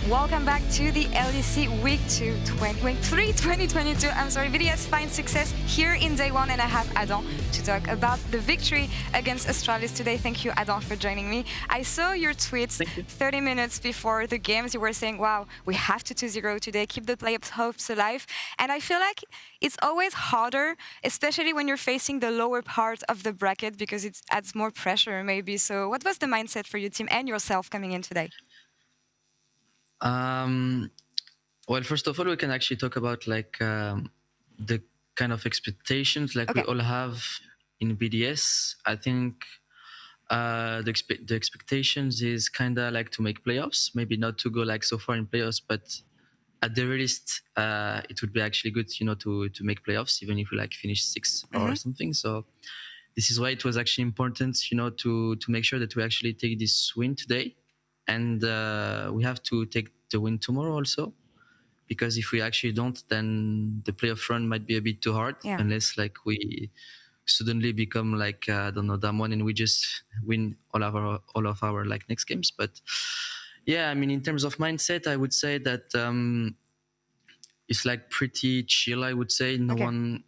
Welcome back to the LEC Week 3 2022. I'm sorry, Vedius finds success here in day one, and I have Adam to talk about the victory against Astralis today. Thank you, Adam, for joining me. I saw your tweets 30 minutes before the games. You were saying, wow, we have to 2-0 today, keep the playoffs hopes alive. And I feel like it's always harder, especially when you're facing the lower part of the bracket, because it adds more pressure maybe. So what was the mindset for your team and yourself coming in today? Well, first of all, we can actually talk about the kind of expectations we all have in BDS. I think the expectations is kind of like to make playoffs, maybe not to go so far in playoffs, but at the very least, it would be actually good, to make playoffs, even if we finish 6th or something. So this is why it was actually important, to make sure that we actually take this win today. And we have to take the win tomorrow also, because if we actually don't, then the playoff run might be a bit too hard, unless we suddenly become I don't know, Damwon, and we just win all of our next games. But yeah, I mean, in terms of mindset, I would say that it's pretty chill. I would say no one.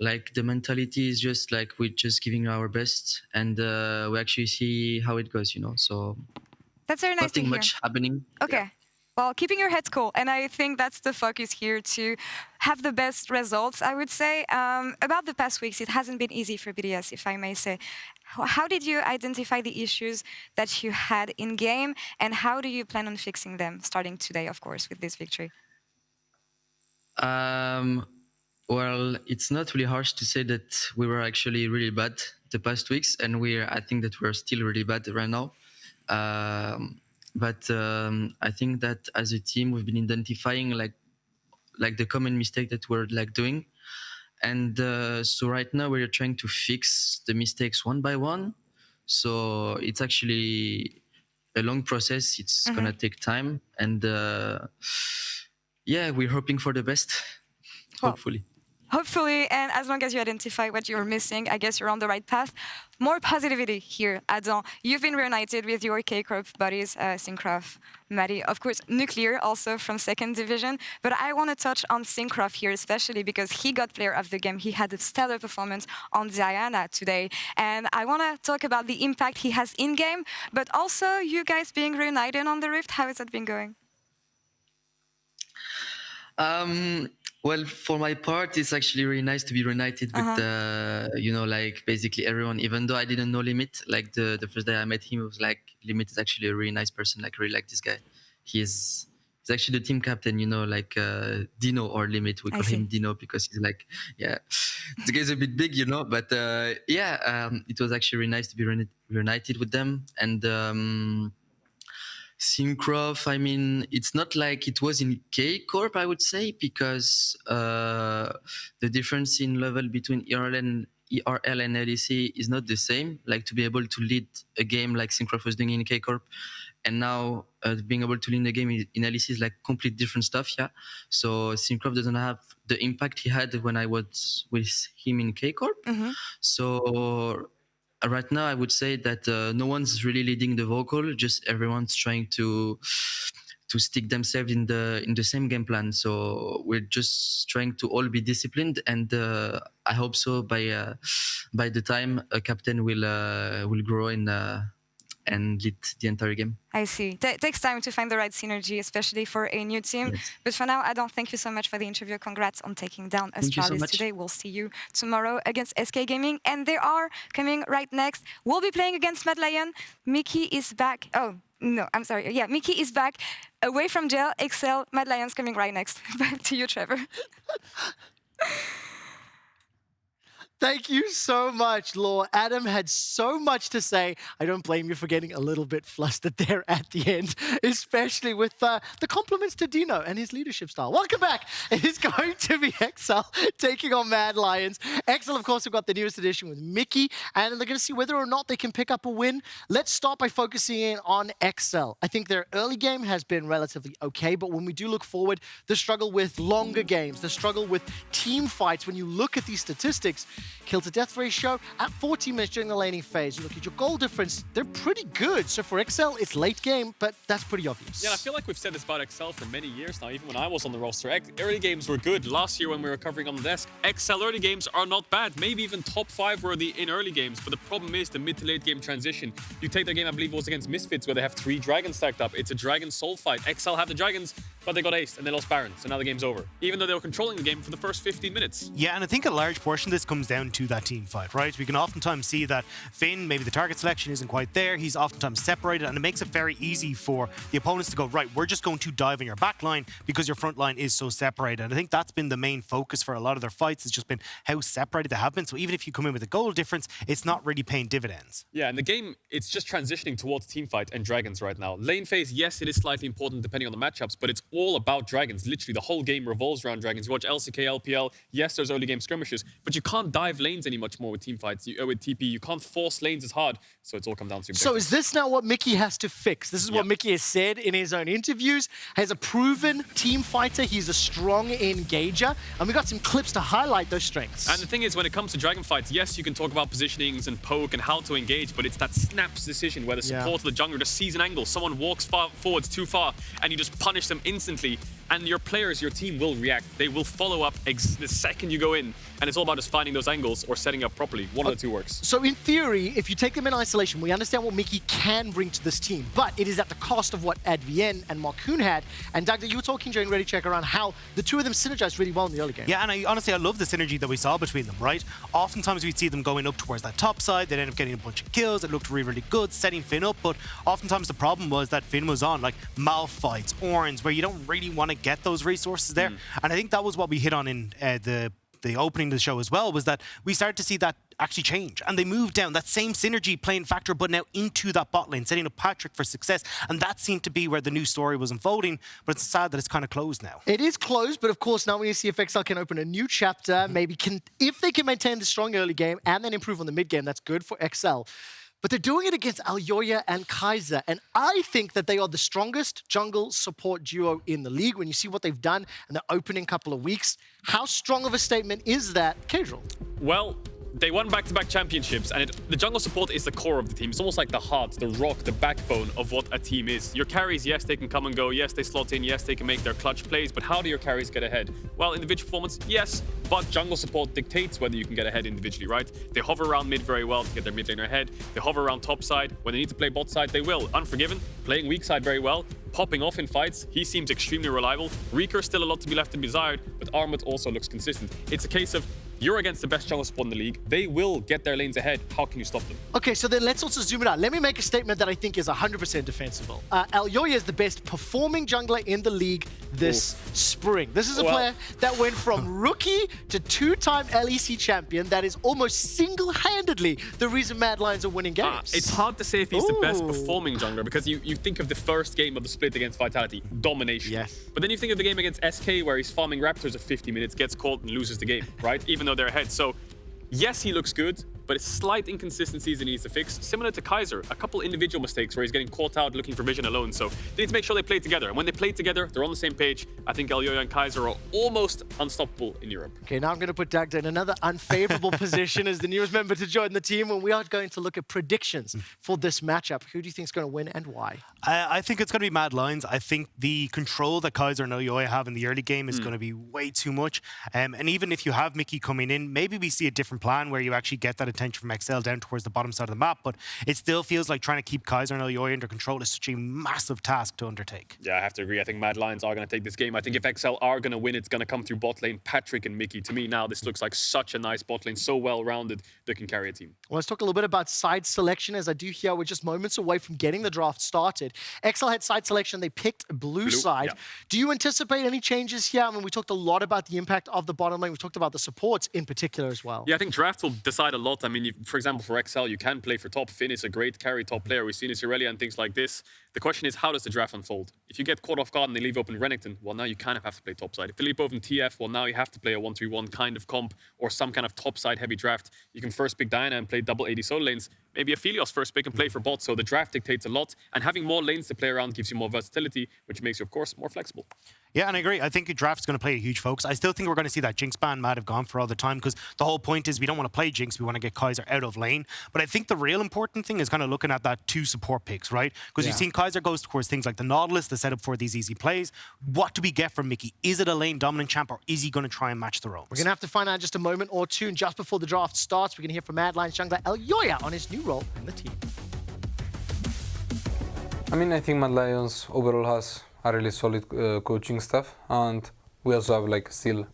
The mentality is just we're just giving our best, and we actually see how it goes, So that's very nice to hear. Nothing much happening. Okay. Yeah. Well, keeping your head cool, and I think that's the focus here, to have the best results, I would say. About the past weeks, it hasn't been easy for BDS, if I may say. How did you identify the issues that you had in game, and how do you plan on fixing them, starting today, of course, with this victory? Well, it's not really harsh to say that we were actually really bad the past weeks, and I think that we're still really bad right now. But I think that as a team, we've been identifying the common mistake that we're doing, and so right now we're trying to fix the mistakes one by one. So it's actually a long process. It's gonna take time, and yeah, we're hoping for the best. Hopefully. Hopefully, and as long as you identify what you're missing, I guess you're on the right path. More positivity here, Adam. You've been reunited with your K-Corp buddies, Syncroft, Maddie, of course, Nuclear, also from 2nd Division. But I want to touch on Syncroft here, especially because he got player of the game. He had a stellar performance on Diana today. And I want to talk about the impact he has in-game, but also you guys being reunited on the Rift. How has that been going? Well, for my part, it's actually really nice to be reunited with, basically everyone. Even though I didn't know Limit, the first day I met him, it was Limit is actually a really nice person. I really like this guy. He's actually the team captain, Dino or Limit. We call him Dino because he's the guy's a bit big, But it was actually really nice to be reunited with them. And Syncroft, I mean, it's not like it was in K-Corp, I would say, because the difference in level between ERL and LEC is not the same. To be able to lead a game like Syncroft was doing in K-Corp, and now being able to lead a game in LEC is complete different stuff, yeah. So Syncroft doesn't have the impact he had when I was with him in K-Corp. So right now, I would say that no one's really leading the vocal. Just everyone's trying to stick themselves in the same game plan. So we're just trying to all be disciplined, and I hope so. By the time a captain will grow and lead the entire game. I see. It takes time to find the right synergy, especially for a new team. Yes. But for now, Adam, thank you so much for the interview. Congrats on taking down Astralis today. We'll see you tomorrow against SK Gaming. And they are coming right next. We'll be playing against Mad Lion. Mikyx is back. Oh, no, I'm sorry. Yeah, Mikyx is back. Away from jail, Excel, Mad Lion's coming right next. Back to you, Trevor. Thank you so much, Laure. Adam had so much to say. I don't blame you for getting a little bit flustered there at the end, especially with the compliments to Dino and his leadership style. Welcome back. It is going to be Excel taking on Mad Lions. Excel, of course, we've got the newest edition with Mikyx, and they're going to see whether or not they can pick up a win. Let's start by focusing in on Excel. I think their early game has been relatively okay, but when we do look forward, the struggle with longer games, the struggle with team fights, when you look at these statistics, kill to death ratio at 40 minutes during the laning phase. You look at your goal difference, they're pretty good. So for Excel, it's late game, but that's pretty obvious. Yeah, and I feel like we've said this about Excel for many years now, even when I was on the roster. Early games were good. Last year when we were covering on the desk, Excel early games are not bad. Maybe even top 5 worthy in early games, but the problem is the mid to late game transition. You take their game, I believe it was against Misfits, where they have 3 dragons stacked up. It's a dragon soul fight. Excel have the dragons, but they got aced and they lost Baron, so now the game's over. Even though they were controlling the game for the first 15 minutes. Yeah, and I think a large portion of this comes down to that team fight, right? We can oftentimes see that Finn, maybe the target selection isn't quite there. He's oftentimes separated, and it makes it very easy for the opponents to go, right, we're just going to dive in your back line because your front line is so separated. And I think that's been the main focus for a lot of their fights. It's just been how separated they have been. So even if you come in with a goal difference, it's not really paying dividends. Yeah, and the game, it's just transitioning towards teamfight and dragons right now. Lane phase, yes, it is slightly important depending on the matchups, but it's all about dragons. Literally, the whole game revolves around dragons. You watch LCK, LPL, yes, there's early game skirmishes, but you can't dive lanes any much more with teamfights. With TP, you can't force lanes as hard, so it's all come down to objectives. So is this now what Mikyx has to fix? This is what Mikyx has said in his own interviews. Has a proven team fighter. He's a strong engager, and we got some clips to highlight those strengths. And the thing is, when it comes to dragon fights, yes, you can talk about positionings and poke and how to engage, but it's that snaps decision where the support of the jungler just sees an angle, someone walks forwards too far, and you just punish them instantly. And your players, your team will react. They will follow up the second you go in. And it's all about just finding those angles or setting up properly. One of the two works. So in theory, if you take them in isolation, we understand what Mikyx can bring to this team, but it is at the cost of what ADVN and Markoon had. And Dagda, you were talking during Ready Check around how the two of them synergized really well in the early game. Yeah, and honestly, I love the synergy that we saw between them, right? Oftentimes we'd see them going up towards that top side, they'd end up getting a bunch of kills, it looked really, really good, setting Finn up, but oftentimes the problem was that Finn was on like Malphites, Orns, where you don't really want to get those resources there. And I think that was what we hit on in the opening of the show as well, was that we started to see that actually change. And they moved down that same synergy playing factor, but now into that bot lane, setting up Patrik for success. And that seemed to be where the new story was unfolding, but it's sad that it's kind of closed now. It is closed, but of course now we need to see if Excel can open a new chapter, if they can maintain the strong early game and then improve on the mid game, that's good for Excel. But they're doing it against Elyoya and Kaiser, and I think that they are the strongest jungle support duo in the league. When you see what they've done in the opening couple of weeks, how strong of a statement is that, Caedrel? Well, they won back-to-back championships, and the jungle support is the core of the team. It's almost like the heart, the rock, the backbone of what a team is. Your carries, yes, they can come and go. Yes, they slot in. Yes, they can make their clutch plays. But how do your carries get ahead? Well, individual performance, yes, but jungle support dictates whether you can get ahead individually, right? They hover around mid very well to get their mid laner ahead. They hover around top side. When they need to play bot side, they will. Unforgiven, playing weak side very well. Popping off in fights, he seems extremely reliable. Reeker still a lot to be left and desired, but Armut also looks consistent. It's a case of you're against the best jungle support in the league. They will get their lanes ahead. How can you stop them? Okay, so then let's also zoom it out. Let me make a statement that I think is 100% defensible. Elyoya is the best performing jungler in the league this spring. This is a player that went from rookie to 2-time LEC champion. That is almost single-handedly the reason Mad Lions are winning games. It's hard to say if he's the best performing jungler because you think of the first game of the split against Vitality, domination. Yes. But then you think of the game against SK where he's farming Raptors at 50 minutes, gets caught and loses the game, right? Even though they're ahead. So yes, he looks good, but it's slight inconsistencies that he needs to fix. Similar to Kaiser, a couple individual mistakes where he's getting caught out looking for vision alone. So they need to make sure they play together. And when they play together, they're on the same page. I think Elyoya and Kaiser are almost unstoppable in Europe. Okay, now I'm going to put Dagda in another unfavorable position as the newest member to join the team, and we are going to look at predictions for this matchup. Who do you think is going to win and why? I think it's going to be Mad Lions. I think the control that Kaiser and Elyoya have in the early game is going to be way too much. And even if you have Mikyx coming in, maybe we see a different plan where you actually get that attention from Excel down towards the bottom side of the map. But it still feels like trying to keep Kaiser and Elyoya under control is such a massive task to undertake. Yeah, I have to agree. I think Mad Lions are going to take this game. I think if Excel are going to win, it's going to come through bot lane, Patrik and Mikyx. To me now, this looks like such a nice bot lane, so well-rounded that can carry a team. Well, let's talk a little bit about side selection, as I do hear we're just moments away from getting the draft started. Excel had side selection. They picked blue side. Yeah. Do you anticipate any changes here? I mean, we talked a lot about the impact of the bottom lane. We talked about the supports in particular as well. Yeah, I think draft will decide a lot. I mean, for example, for Excel, you can play for top. Finn is a great carry top player. We've seen Irelia and things like this. The question is, how does the draft unfold? If you get caught off guard and they leave open Renekton, well, now you kind of have to play topside. If they leave open TF, well, now you have to play a 1-3-1 kind of comp or some kind of topside heavy draft. You can first pick Diana and play double AD solo lanes. maybe a Philios first pick and play for bot. So the draft dictates a lot, and having more lanes to play around gives you more versatility, which makes you, of course, more flexible. Yeah, and I agree. I think draft's going to play a huge focus. I still think we're going to see that Jinx ban might have gone for all the time, because the whole point is we don't want to play Jinx, we want to get Kaiser out of lane. But I think the real important thing is kind of looking at that 2 support picks, right? Because you've seen Kaiser goes towards things like the Nautilus, the setup for these easy plays. What do we get from Mikyx? Is it a lane dominant champ, or is he going to try and match the roams? We're going to have to find out in just a moment or two. And just before the draft starts, we're going to hear from Mad Lions jungler Elyoya on his new role in the team. I mean, I think Mad Lions overall has a really solid coaching staff, and we also have like still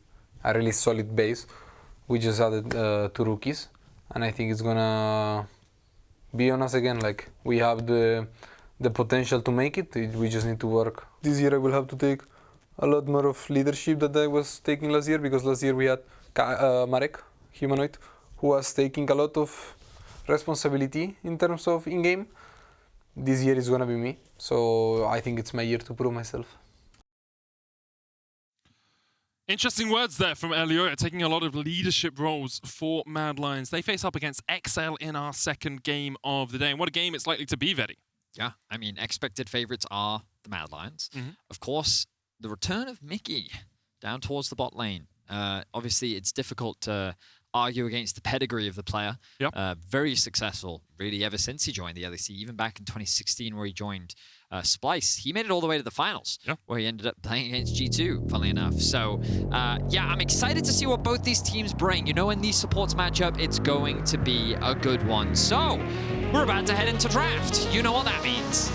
a really solid base. We just added 2 rookies, and I think it's gonna be on us again. Like, we have the potential to make it. We just need to work. This year I will have to take a lot more of leadership that I was taking last year, because last year we had Marek, humanoid, who was taking a lot of responsibility in terms of in-game. This year is gonna be me, so I think it's my year to prove myself. Interesting words there from Elyoya, taking a lot of leadership roles for Mad Lions. They face up against Excel in our second game of the day. And what a game it's likely to be, Vedi. Yeah, I mean, expected favorites are the Mad Lions. Of course, the return of Mikyx down towards the bot lane. Obviously, it's difficult to argue against the pedigree of the player. Very successful, really, ever since he joined the LEC, even back in 2016 where he joined Splice. He made it all the way to the finals, where he ended up playing against G2, funnily enough. So, yeah, I'm excited to see what both these teams bring. You know, in these supports matchup, it's going to be a good one. So, we're about to head into draft. You know what that means.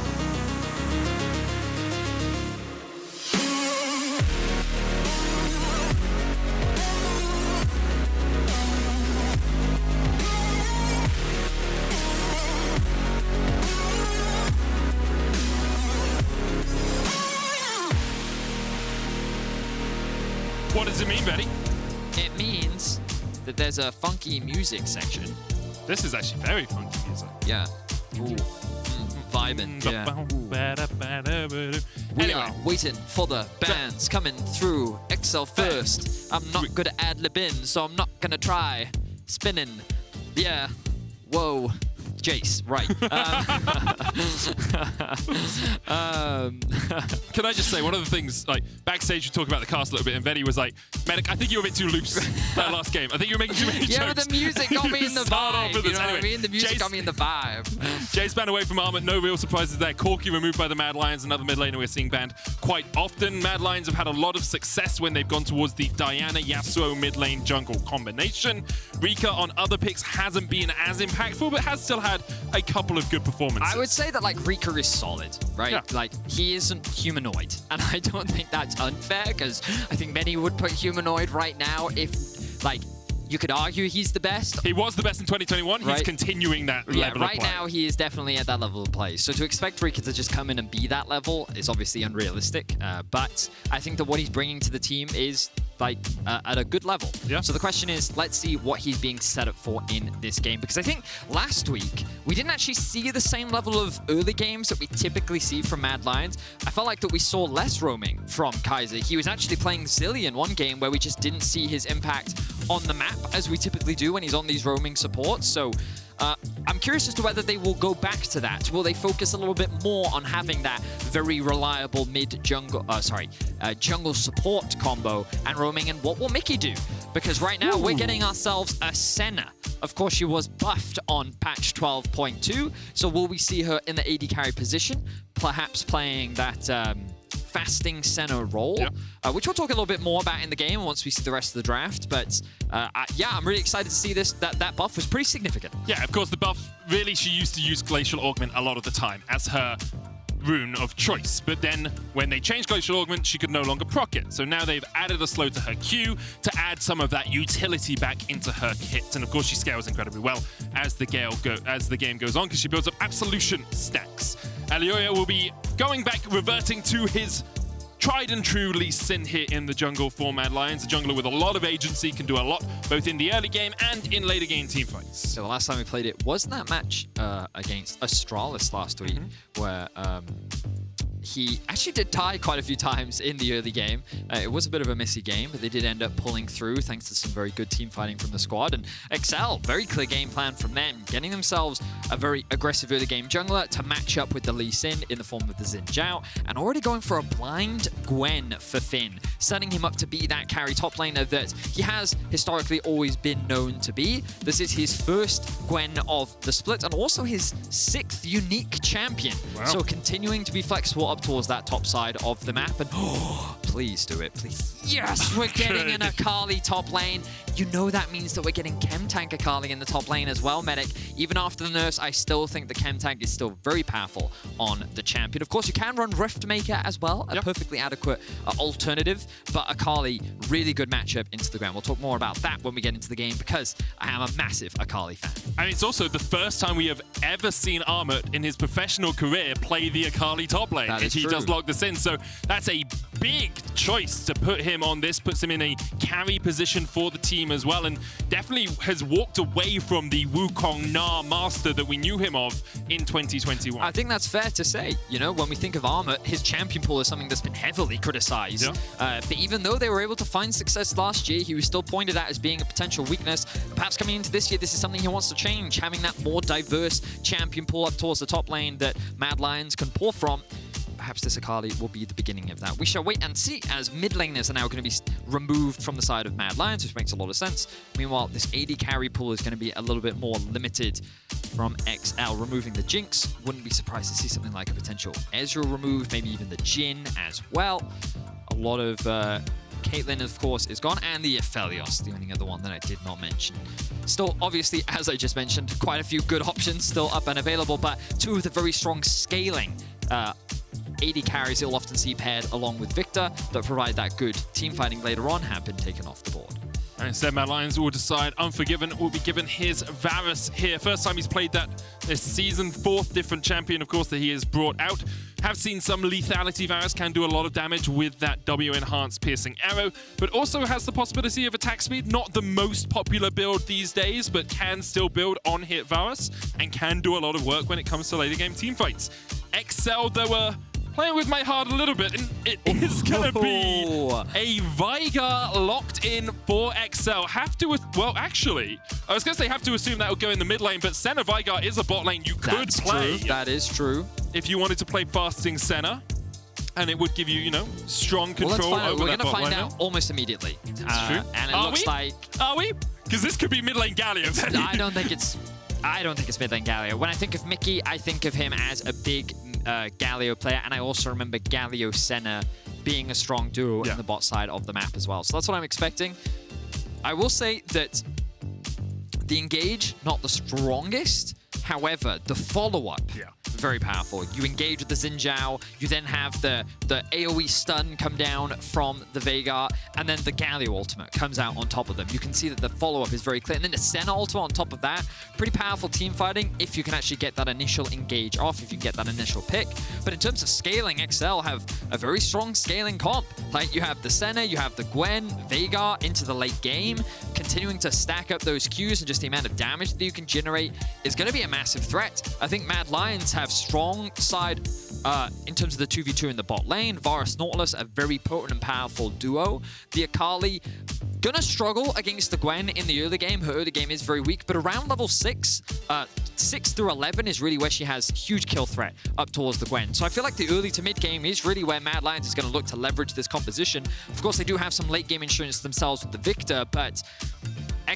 What does it mean, Vedi? It means that there's a funky music section. This is actually very funky music. Yeah. Ooh. Vibing. We are waiting for the bands coming through. Excel first. I'm not good at ad-libbing, so I'm not gonna try. Spinning. Yeah. Whoa. Jace, right. Can I just say, one of the things, like, backstage we talk about the cast a little bit, and Vedi was like, Medic, I think you were a bit too loose that last game. I think you were making too many jokes. Yeah, but the music got me in the vibe. You know what I mean? The music Jace, got me in the vibe. Jace banned away from Armut, no real surprises there. Corki removed by the Mad Lions, another mid laner we're seeing banned quite often. Mad Lions have had a lot of success when they've gone towards the Diana Yasuo mid lane jungle combination. Reeker on other picks hasn't been as impactful, but has still had a couple of good performances. I would say that, like, Reeker is solid, right? Yeah. Like, he isn't humanoid. And I don't think that's unfair, because I think many would put humanoid right now if, like, you could argue he's the best. He was the best in 2021. He's continuing that level of play. Right now he is definitely at that level of play. So to expect Reeker to just come in and be that level is obviously unrealistic. But I think that what he's bringing to the team is, like, at a good level. Yeah. So the question is, let's see what he's being set up for in this game. Because I think last week, we didn't actually see the same level of early games that we typically see from Mad Lions. I felt like that we saw less roaming from Kaiser. He was actually playing Zillion one game where we just didn't see his impact on the map as we typically do when he's on these roaming supports. So I'm curious as to whether they will go back to that. Will they focus a little bit more on having that very reliable jungle support combo and roaming, and what will Mikyx do? Because right now we're getting ourselves a Senna. Of course, she was buffed on patch 12.2, so will we see her in the AD carry position, perhaps playing that fasting Senna role, which we'll talk a little bit more about in the game once we see the rest of the draft. But yeah, I'm really excited to see this. That buff was pretty significant. Yeah, of course, the buff, really, she used to use Glacial Augment a lot of the time as her rune of choice. But then when they changed Glacial Augment, she could no longer proc it. So now they've added a slow to her Q to add some of that utility back into her kit. And of course, she scales incredibly well as the game goes on, because she builds up Absolution stacks. Elyoya will be going back, reverting to his tried and true Lee Sin here in the jungle for Mad Lions. A jungler with a lot of agency, can do a lot, both in the early game and in later game teamfights. So the last time we played it was that match against Astralis last week, where he actually did die quite a few times in the early game. It was a bit of a messy game, but they did end up pulling through thanks to some very good team fighting from the squad. And Excel, very clear game plan from them, getting themselves a very aggressive early game jungler to match up with the Lee Sin in the form of the Zhao, and already going for a blind Gwen for Finn, setting him up to be that carry top laner that he has historically always been known to be. This is his first Gwen of the split and also his 6th unique champion. Wow. So continuing to be flexible up towards that top side of the map. And please do it, please. Yes, we're getting an Akali top lane. You know that means that we're getting Chem Tank Akali in the top lane as well, Medic. Even after the nerfs, I still think the Chem Tank is still very powerful on the champion. Of course, you can run Riftmaker as well, a perfectly adequate alternative, but Akali, really good matchup into the ground. We'll talk more about that when we get into the game because I am a massive Akali fan. And it's also the first time we have ever seen Armut in his professional career play the Akali top lane. That is he true. does lock this in, so that's a big choice to put him on this, puts him in a carry position for the team as well, and definitely has walked away from the Wukong Na master that we knew him of in 2021. I think that's fair to say. You know, when we think of Armut, his champion pool is something that's been heavily criticized. Yeah. But even though they were able to find success last year, he was still pointed at as being a potential weakness. Perhaps coming into this year, this is something he wants to change, having that more diverse champion pool up towards the top lane that Mad Lions can pour from. Perhaps this Akali will be the beginning of that. We shall wait and see, as mid laners are now going to be removed from the side of Mad Lions, which makes a lot of sense. Meanwhile, this AD carry pool is going to be a little bit more limited from XL. Removing the Jinx, wouldn't be surprised to see something like a potential Ezreal removed, maybe even the Jhin as well. A lot of Caitlyn, of course, is gone, and the Aphelios, the only other one that I did not mention. Still, obviously, as I just mentioned, quite a few good options still up and available, but two of the very strong scaling AD carries you'll often see paired along with Viktor that provide that good team fighting later on have been taken off the board. And instead, Mad Lions will decide Unforgiven will be given his Varus here. First time he's played that this season, 4th different champion, of course, that he has brought out. Have seen some lethality. Varus can do a lot of damage with that W-enhanced piercing arrow, but also has the possibility of attack speed. Not the most popular build these days, but can still build on hit Varus and can do a lot of work when it comes to later game team fights. Excel, though, were playing with my heart a little bit, and it is going to be a Veigar locked in for XL. Well, actually, I was going to say have to assume that would go in the mid lane, but Senna Veigar is a bot lane you could play. True. That is true. If you wanted to play fasting Senna, and it would give you, strong control over that bot lane. We're going to find out almost immediately. That's true. And it looks like... Are we? Because this could be mid lane Galio. I don't think it's mid lane Galio. When I think of Mikyx, I think of him as a big Galio player, and I also remember Galio Senna being a strong duo in the bot side of the map as well. So that's what I'm expecting. I will say that the engage, not the strongest. However, the follow-up, very powerful. You engage with the Zhao, you then have the AoE stun come down from the Veigar, and then the Galio ultimate comes out on top of them. You can see that the follow-up is very clear. And then the Senna ultimate on top of that, pretty powerful team fighting if you can actually get that initial engage off, if you can get that initial pick. But in terms of scaling, XL have a very strong scaling comp. Like, you have the Senna, you have the Gwen, Veigar into the late game, continuing to stack up those Qs, and just the amount of damage that you can generate is going to be a massive threat. I think Mad Lions have strong side in terms of the 2v2 in the bot lane. Varus, Nautilus, a very potent and powerful duo. The Akali gonna struggle against the Gwen in the early game. Her early game is very weak, but around level 6, 6 through 11 is really where she has huge kill threat up towards the Gwen. So I feel like the early to mid game is really where Mad Lions is going to look to leverage this composition. Of course, they do have some late game insurance themselves with the Viktor, but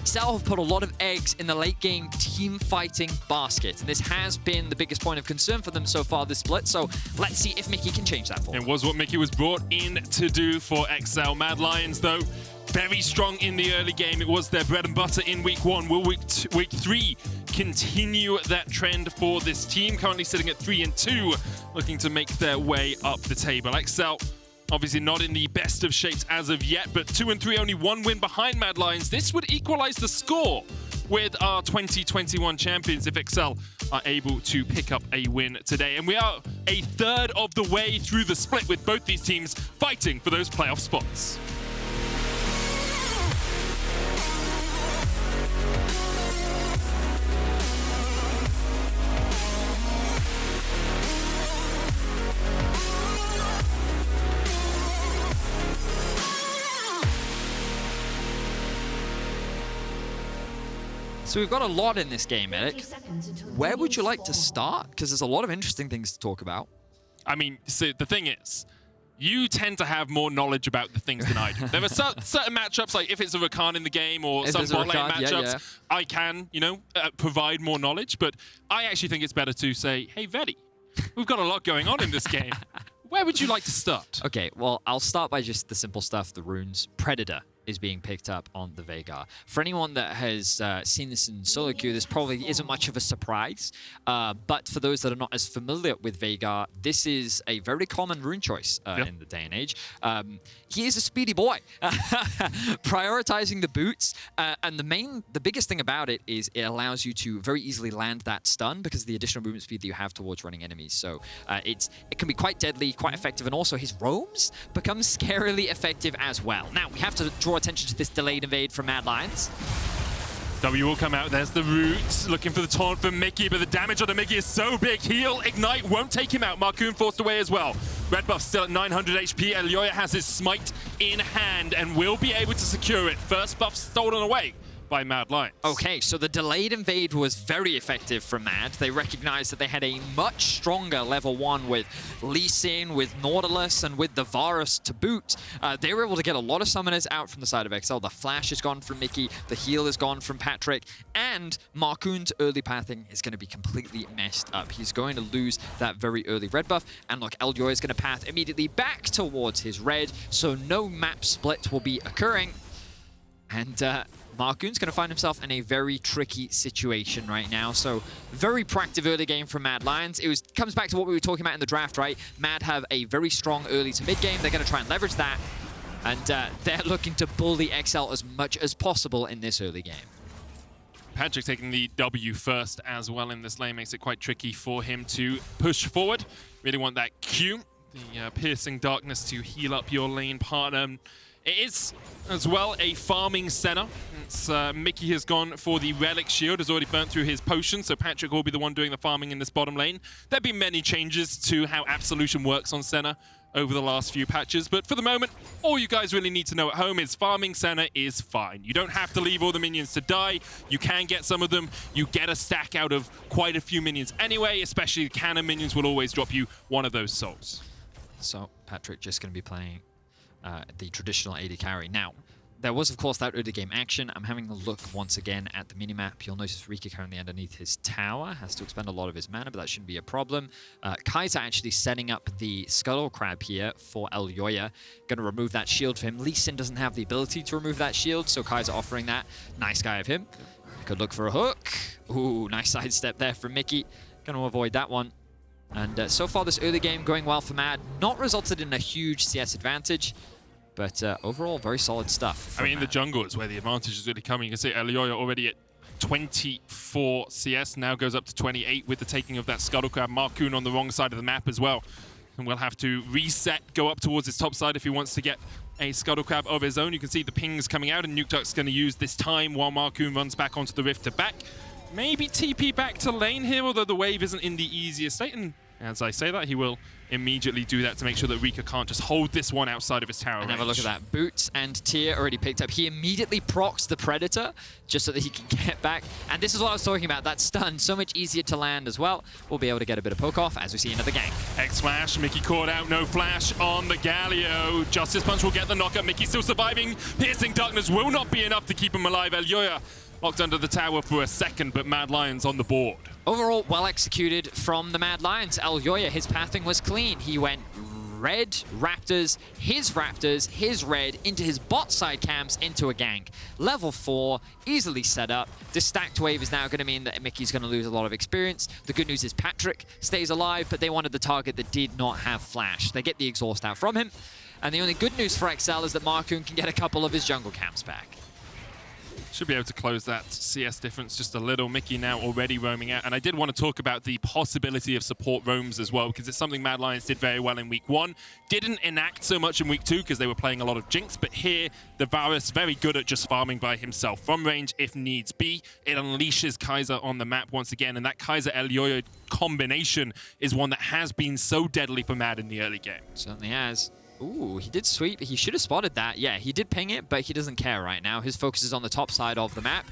XL have put a lot of eggs in the late game team fighting basket, and this has been the biggest point of concern for them so far this split. So let's see if Mikyx can change that for them. It was what Mikyx was brought in to do for XL. Mad Lions, though, very strong in the early game. It was their bread and butter in week 1. Will week 3 continue that trend for this team? Currently sitting at 3-2, looking to make their way up the table. XL obviously not in the best of shapes as of yet, but 2-3, only 1 win behind Mad Lions. This would equalize the score with our 2021 champions if XL are able to pick up a win today. And we are a third of the way through the split with both these teams fighting for those playoff spots. So we've got a lot in this game, Eric. Where would you like to start? Because there's a lot of interesting things to talk about. I mean, so the thing is, you tend to have more knowledge about the things than I do. There are certain matchups, like if it's a Rakan in the game or some bot lane matchups, I can, you know, provide more knowledge. But I actually think it's better to say, hey, Vedi, we've got a lot going on in this game. Where would you like to start? Okay, well, I'll start by just the simple stuff, the runes. Predator is being picked up on the Veigar. For anyone that has seen this in solo queue, this probably isn't much of a surprise. But for those that are not as familiar with Veigar, this is a very common rune choice in the day and age. He is a speedy boy, prioritizing the boots. And the biggest thing about it is it allows you to very easily land that stun because of the additional movement speed that you have towards running enemies. So it can be quite deadly, quite effective, and also his roams become scarily effective as well. Now, we have to draw attention to this delayed invade from Mad Lions. W will come out. There's the root. Looking for the taunt from Mikyx, but the damage on the Mikyx is so big. Heal, Ignite won't take him out. Markoon forced away as well. Red buff still at 900 HP. Elyoya has his smite in hand and will be able to secure it. First buff stolen away by Mad Lions. Okay, so the delayed invade was very effective from Mad. They recognized that they had a much stronger level 1 with Lee Sin, with Nautilus, and with the Varus to boot. They were able to get a lot of summoners out from the side of Excel. The flash is gone from Mikyx, the heal is gone from Patrik, and Markoon's early pathing is going to be completely messed up. He's going to lose that very early red buff, and look, Elyoya is going to path immediately back towards his red, so no map split will be occurring. And Markoon's going to find himself in a very tricky situation right now. So very proactive early game from Mad Lions. It comes back to what we were talking about in the draft, right? Mad have a very strong early to mid game. They're going to try and leverage that. And they're looking to bully XL as much as possible in this early game. Patrik taking the W first as well in this lane makes it quite tricky for him to push forward. Really want that Q, the piercing darkness to heal up your lane partner. It is, as well, a farming Senna. Mikyx has gone for the Relic Shield, has already burnt through his potion, so Patrik will be the one doing the farming in this bottom lane. There'll be many changes to how Absolution works on Senna over the last few patches, but for the moment, all you guys really need to know at home is farming Senna is fine. You don't have to leave all the minions to die. You can get some of them. You get a stack out of quite a few minions anyway, especially the cannon minions will always drop you one of those souls. So Patrik just going to be playing the traditional AD carry. Now, there was, of course, that early game action. I'm having a look once again at the minimap. You'll notice Reeker currently underneath his tower. Has to expend a lot of his mana, but that shouldn't be a problem. Kaiser actually setting up the Scuttle Crab here for Elyoya. Going to remove that shield for him. Lee Sin doesn't have the ability to remove that shield, so Kaiser offering that. Nice guy of him. Could look for a hook. Ooh, nice sidestep there from Mikyx. Going to avoid that one. And so far, this early game going well for Mad. Not resulted in a huge CS advantage, but overall, very solid stuff. I mean, Mad. the jungle is where the advantage is really coming. You can see Elyoya already at 24 CS, now goes up to 28 with the taking of that Scuttle Crab. Markoon on the wrong side of the map as well. And we'll have to reset, go up towards his top side if he wants to get a Scuttle Crab of his own. You can see the pings coming out, and Nukeduck's going to use this time while Markoon runs back onto the Rift to back. Maybe TP back to lane here, although the wave isn't in the easiest state. And as I say that, he will immediately do that to make sure that Reeker can't just hold this one outside of his tower And range. have a look at that. Boots and Tyr already picked up. He immediately procs the Predator just so that he can get back. And this is what I was talking about. That stun, so much easier to land as well. We'll be able to get a bit of poke off as we see another gank. X-Flash, Mikyx caught out, no flash on the Galio. Justice Punch will get the knockup. Mikyx still surviving. Piercing Darkness will not be enough to keep him alive. Elyoya locked under the tower for a second, but Mad Lions on the board. Overall, well executed from the Mad Lions. Elyoya, his pathing was clean. He went red Raptors, his red, into his bot side camps, into a gank. Level 4, easily set up. This stacked wave is now going to mean that Mikyx's going to lose a lot of experience. The good news is Patrik stays alive, but they wanted the target that did not have flash. They get the exhaust out from him. And the only good news for XL is that Markoon can get a couple of his jungle camps back. Should be able to close that CS difference just a little. Mikyx now already roaming out. And I did want to talk about the possibility of support roams as well, because it's something Mad Lions did very well in week 1. Didn't enact so much in week 2 because they were playing a lot of Jinx, but here the Varus very good at just farming by himself from range if needs be. It unleashes Kaiser on the map once again, and that Kaiser-Elyoya combination is one that has been so deadly for Mad in the early game. Certainly has. Ooh, he did sweep. He should have spotted that. Yeah, he did ping it, but he doesn't care right now. His focus is on the top side of the map.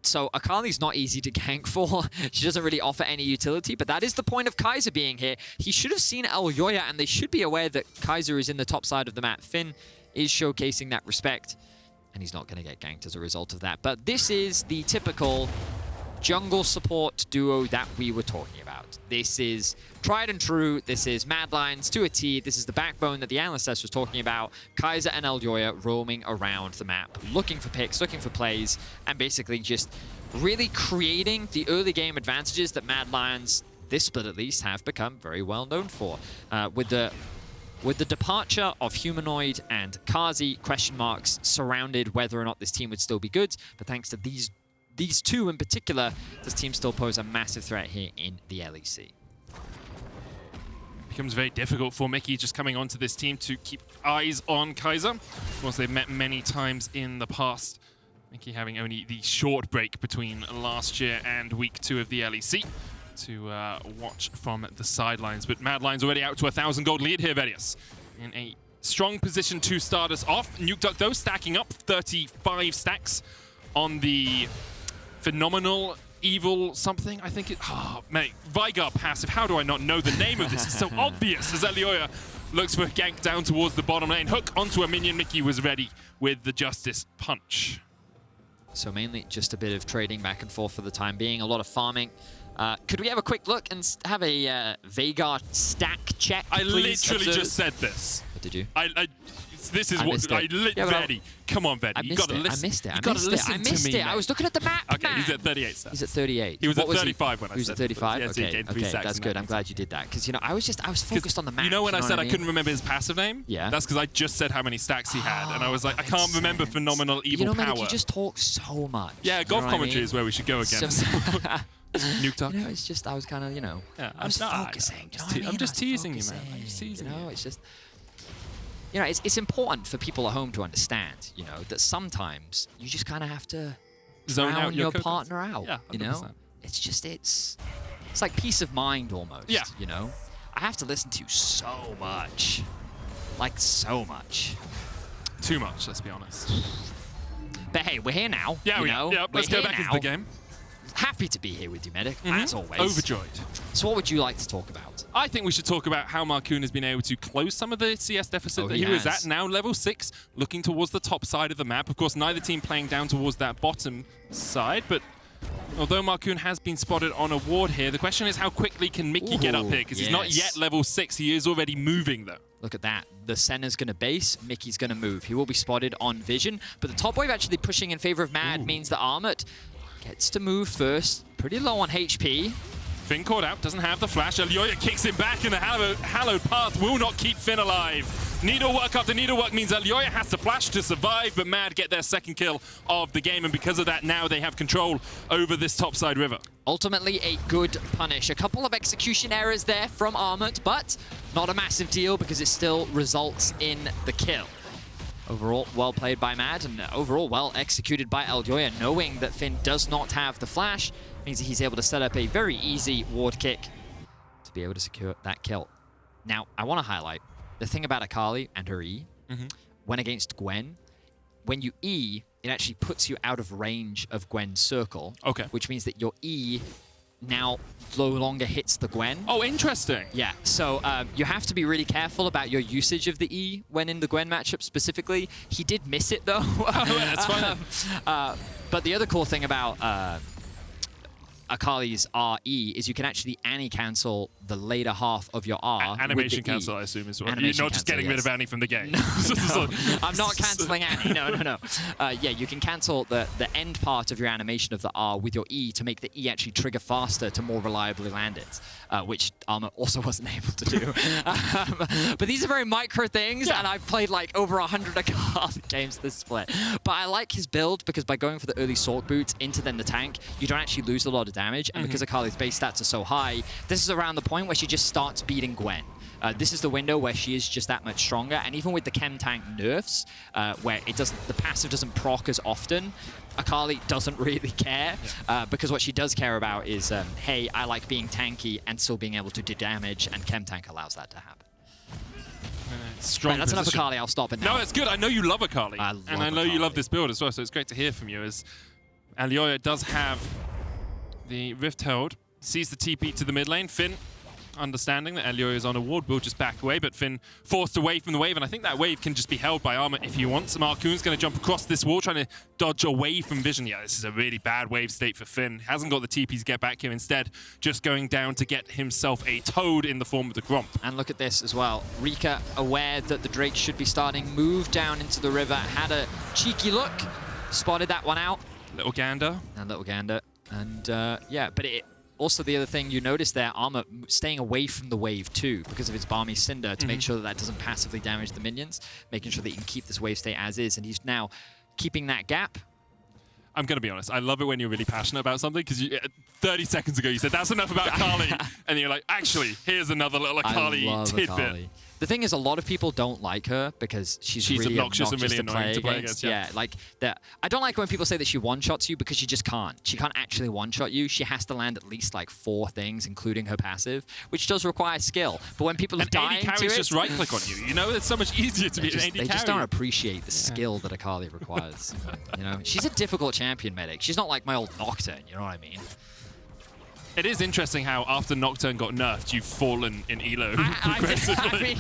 So Akali's not easy to gank for. She doesn't really offer any utility, but that is the point of Kaiser being here. He should have seen Elyoya, and they should be aware that Kaiser is in the top side of the map. Finn is showcasing that respect, and he's not going to get ganked as a result of that. But this is the typical jungle support duo that we were talking about. This is tried and true. This is Mad Lions to a T. This is the backbone that the Analyst was talking about. Kaiser and Elyoya roaming around the map, looking for picks, looking for plays, and basically just really creating the early game advantages that Mad Lions, this split at least, have become very well known for. With the departure of Humanoid and Kazi, question marks surrounded whether or not this team would still be good, but thanks to these two in particular, this team still pose a massive threat here in the LEC. Becomes very difficult for Mikyx just coming onto this team to keep eyes on Kaiser. Of course, they've met many times in the past. Mikyx having only the short break between last year and week 2 of the LEC to watch from the sidelines. But Mad Lions already out to a 1,000 gold lead here, Vedius. In a strong position to start us off. Nukeduck, though, stacking up 35 stacks on the phenomenal evil something, I think it... Oh, mate. Veigar passive. How do I not know the name of this? It's so obvious as Elyoya looks for a gank down towards the bottom lane. Hook onto a minion. Mikyx was ready with the Justice Punch. So mainly just a bit of trading back and forth for the time being. A lot of farming. Could we have a quick look and have a Veigar stack check, I please? literally just said this. What did you? This is what I Vedi. Come on, Vedi. You gotta listen. I missed it. You gotta listen I missed to me. it. I was looking at the map. Okay, man. he's at 38 stats. He's at 38. He was What at 35 when I said. He was at 35. Yeah, so he Okay, gained 3 okay, stacks that's in good. that I'm glad you did that because I was focused on the map. You know when I said I mean? couldn't remember his passive name? Yeah. That's because I just said how many stacks he had, and I was like, I can't remember phenomenal evil you know, power. Man, you just talk so much. Yeah, golf commentary is where we should go again. Nukeduck. You know, it's just I was kind of, you know, Yeah, I was focusing. I'm just teasing you, man. I'm just teasing you. you. Know, it's just. You know, it's important for people at home to understand, you know, that sometimes you just kind of have to Zone drown out your partner out. Yeah, 100%. You know, it's like peace of mind almost. Yeah. You know, I have to listen to you so much, like so much. Too much, let's be honest. But hey, we're here now. Yeah, you know? yeah. Let's We're go here back now. into the game. Happy to be here with you, Medic, as always. Overjoyed. So what would you like to talk about? I think we should talk about how Markoon has been able to close some of the CS deficit that he was at, now level 6, looking towards the top side of the map. Of course, neither team playing down towards that bottom side, but although Markoon has been spotted on a ward here, the question is how quickly can Mikyx get up here, because he's not yet level 6. He is already moving, though. Look at that. The Senna's going to base, Mikyx's going to move. He will be spotted on vision, but the top wave actually pushing in favor of Mad means that Armut gets to move first. Pretty low on HP. Finn caught out, doesn't have the flash. Elyoya kicks him back, and the hallowed path will not keep Finn alive. Needlework after needlework means Elyoya has to flash to survive, but Mad get their second kill of the game, and because of that, now they have control over this topside river. Ultimately, a good punish. A couple of execution errors there from Armut, but not a massive deal because it still results in the kill. Overall, well played by Mad, and overall well executed by Elyoya, knowing that Finn does not have the flash, means that he's able to set up a very easy ward kick to be able to secure that kill. Now, I want to highlight the thing about Akali and her E. When against Gwen, when you E, it actually puts you out of range of Gwen's circle. Okay. Which means that your E now no longer hits the Gwen. Oh, interesting. Yeah, so you have to be really careful about your usage of the E when in the Gwen matchup specifically. He did miss it, though. That's fine. But the other cool thing about Akali's RE is you can actually cancel the later half of your R. Animation with the cancel, E. I assume, as well. Animation You're not just cancel, getting rid of Annie from the game. No, I'm not cancelling Annie. No. Yeah, you can cancel the end part of your animation of the R with your E to make the E actually trigger faster to more reliably land it, which Armut also wasn't able to do. But these are very micro things, and I've played like over 100 Akali games this split. But I like his build because by going for the early Sork Boot into then the tank, you don't actually lose a lot of damage, and because Akali's base stats are so high, this is around the point where she just starts beating Gwen. This is the window where she is just that much stronger, and even with the chem tank nerfs, where the passive doesn't proc as often, Akali doesn't really care, because what she does care about is, hey, I like being tanky and still being able to do damage, and chem tank allows that to happen. Strong Right, that's enough position. Akali, I'll stop it now. No, it's good. I know you love Akali. I love and I know you love Akali. this build as well, so it's great to hear from you as Elyoya does have the Rift Herald, sees the TP to the mid lane. Finn, understanding that Elyoya is on a ward, will just back away, but Finn forced away from the wave, and I think that wave can just be held by Armut if he wants. Markoon's going to jump across this wall, trying to dodge away from vision. Yeah, this is a really bad wave state for Finn. Hasn't got the TP to get back here. Instead, just going down to get himself a toad in the form of the Gromp. And look at this as well. Reeker, aware that the Drake should be starting, moved down into the river, had a cheeky look, spotted that one out. Little gander. And little gander. And yeah, but also the other thing you notice there, Armut staying away from the wave too because of his Balmy Cinder to make sure that that doesn't passively damage the minions, making sure that he can keep this wave state as is, and he's now keeping that gap. I'm going to be honest, I love it when you're really passionate about something, because 30 seconds ago you said, that's enough about Akali, and you're like, actually, here's another little Akali tidbit. Akali. The thing is, a lot of people don't like her because she's really obnoxious and really annoying to play against. Yeah, like that. I don't like when people say that she one-shots you because she just can't. She can't actually one-shot you. She has to land at least like 4 things, including her passive, which does require skill. But when people are dying to it, just right-click on you. You know, it's so much easier to be an AD carry. They just don't appreciate the skill that Akali requires. You know, she's a difficult champion medic. She's not like my old Nocturne. You know what I mean? It is interesting how after Nocturne got nerfed, you've fallen in elo progressively.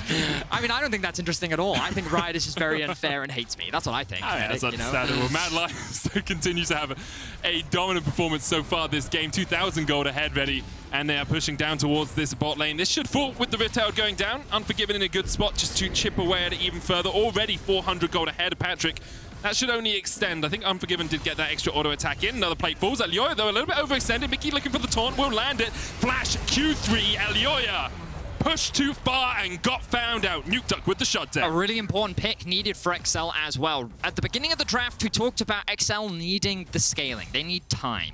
I mean, I don't think that's interesting at all. I think Riot is just very unfair and hates me. That's what I think. Oh, yeah, that's understandable. Mad Lions continues to have a dominant performance so far this game. 2,000 gold ahead, ready, and they are pushing down towards this bot lane. This should fall with the Rift Herald going down. Unforgiven in a good spot just to chip away at it even further. Already 400 gold ahead of Patrik. That should only extend. I think Unforgiven did get that extra auto attack in. Another plate falls. Elyoya, though, a little bit overextended. Mikyx looking for the taunt, will land it. Flash Q3. Elyoya pushed too far and got found out. Nukeduck with the shutdown. A really important pick needed for Excel as well. At the beginning of the draft, we talked about Excel needing the scaling. They need time.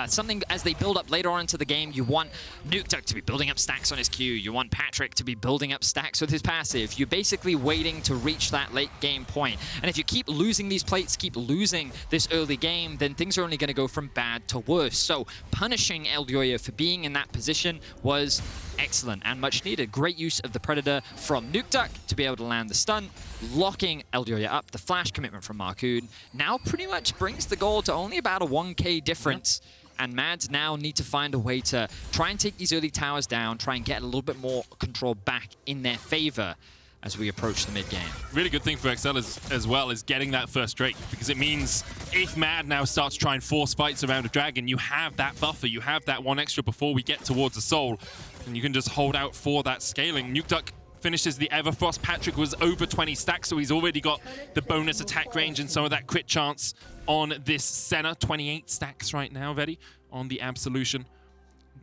Something as they build up later on into the game, you want Nukeduck to be building up stacks on his Q. You want Patrik to be building up stacks with his passive. You're basically waiting to reach that late game point. And if you keep losing these plates, keep losing this early game, then things are only going to go from bad to worse. So punishing Elyoya for being in that position was excellent and much needed. Great use of the Predator from Nukeduck to be able to land the stun, locking Elyoya up. The flash commitment from Markoon now pretty much brings the goal to only about a 1k difference. And Mads now need to find a way to try and take these early towers down, try and get a little bit more control back in their favor as we approach the mid-game. Really good thing for Excel as well is getting that first Drake, because it means if Mad now starts to try and force fights around a dragon, you have that buffer, you have that one extra before we get towards the soul, and you can just hold out for that scaling. Nukeduck finishes the Everfrost. Patrik was over 20 stacks, so he's already got the bonus attack range and some of that crit chance on this Senna. 28 stacks right now, Vedi, on the Absolution.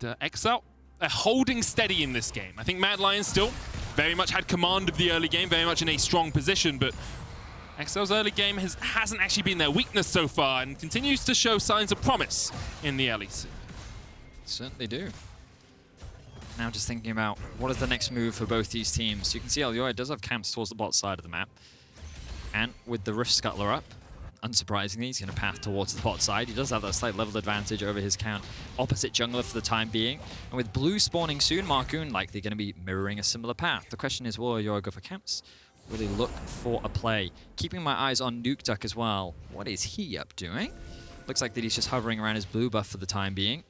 The Excel are holding steady in this game. I think Mad Lions still very much had command of the early game, very much in a strong position, but Excel's early game hasn't actually been their weakness so far and continues to show signs of promise in the LEC. Certainly do. Now just thinking about what is the next move for both these teams. You can see Elyoya does have camps towards the bot side of the map. And with the Rift Scuttler up, unsurprisingly, he's going to path towards the bot side. He does have that slight level advantage over his count opposite jungler for the time being. And with blue spawning soon, Markoon likely going to be mirroring a similar path. The question is, will Elyoya go for camps? Will he look for a play? Keeping my eyes on Nukeduck as well. What is he up doing? Looks like that he's just hovering around his blue buff for the time being.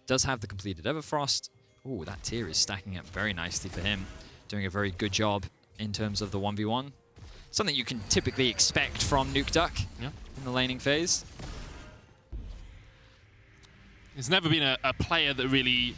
Does have the completed Everfrost. Ooh, that tier is stacking up very nicely for him. Doing a very good job in terms of the 1v1. Something you can typically expect from Nukeduck in the laning phase. There's never been a player that really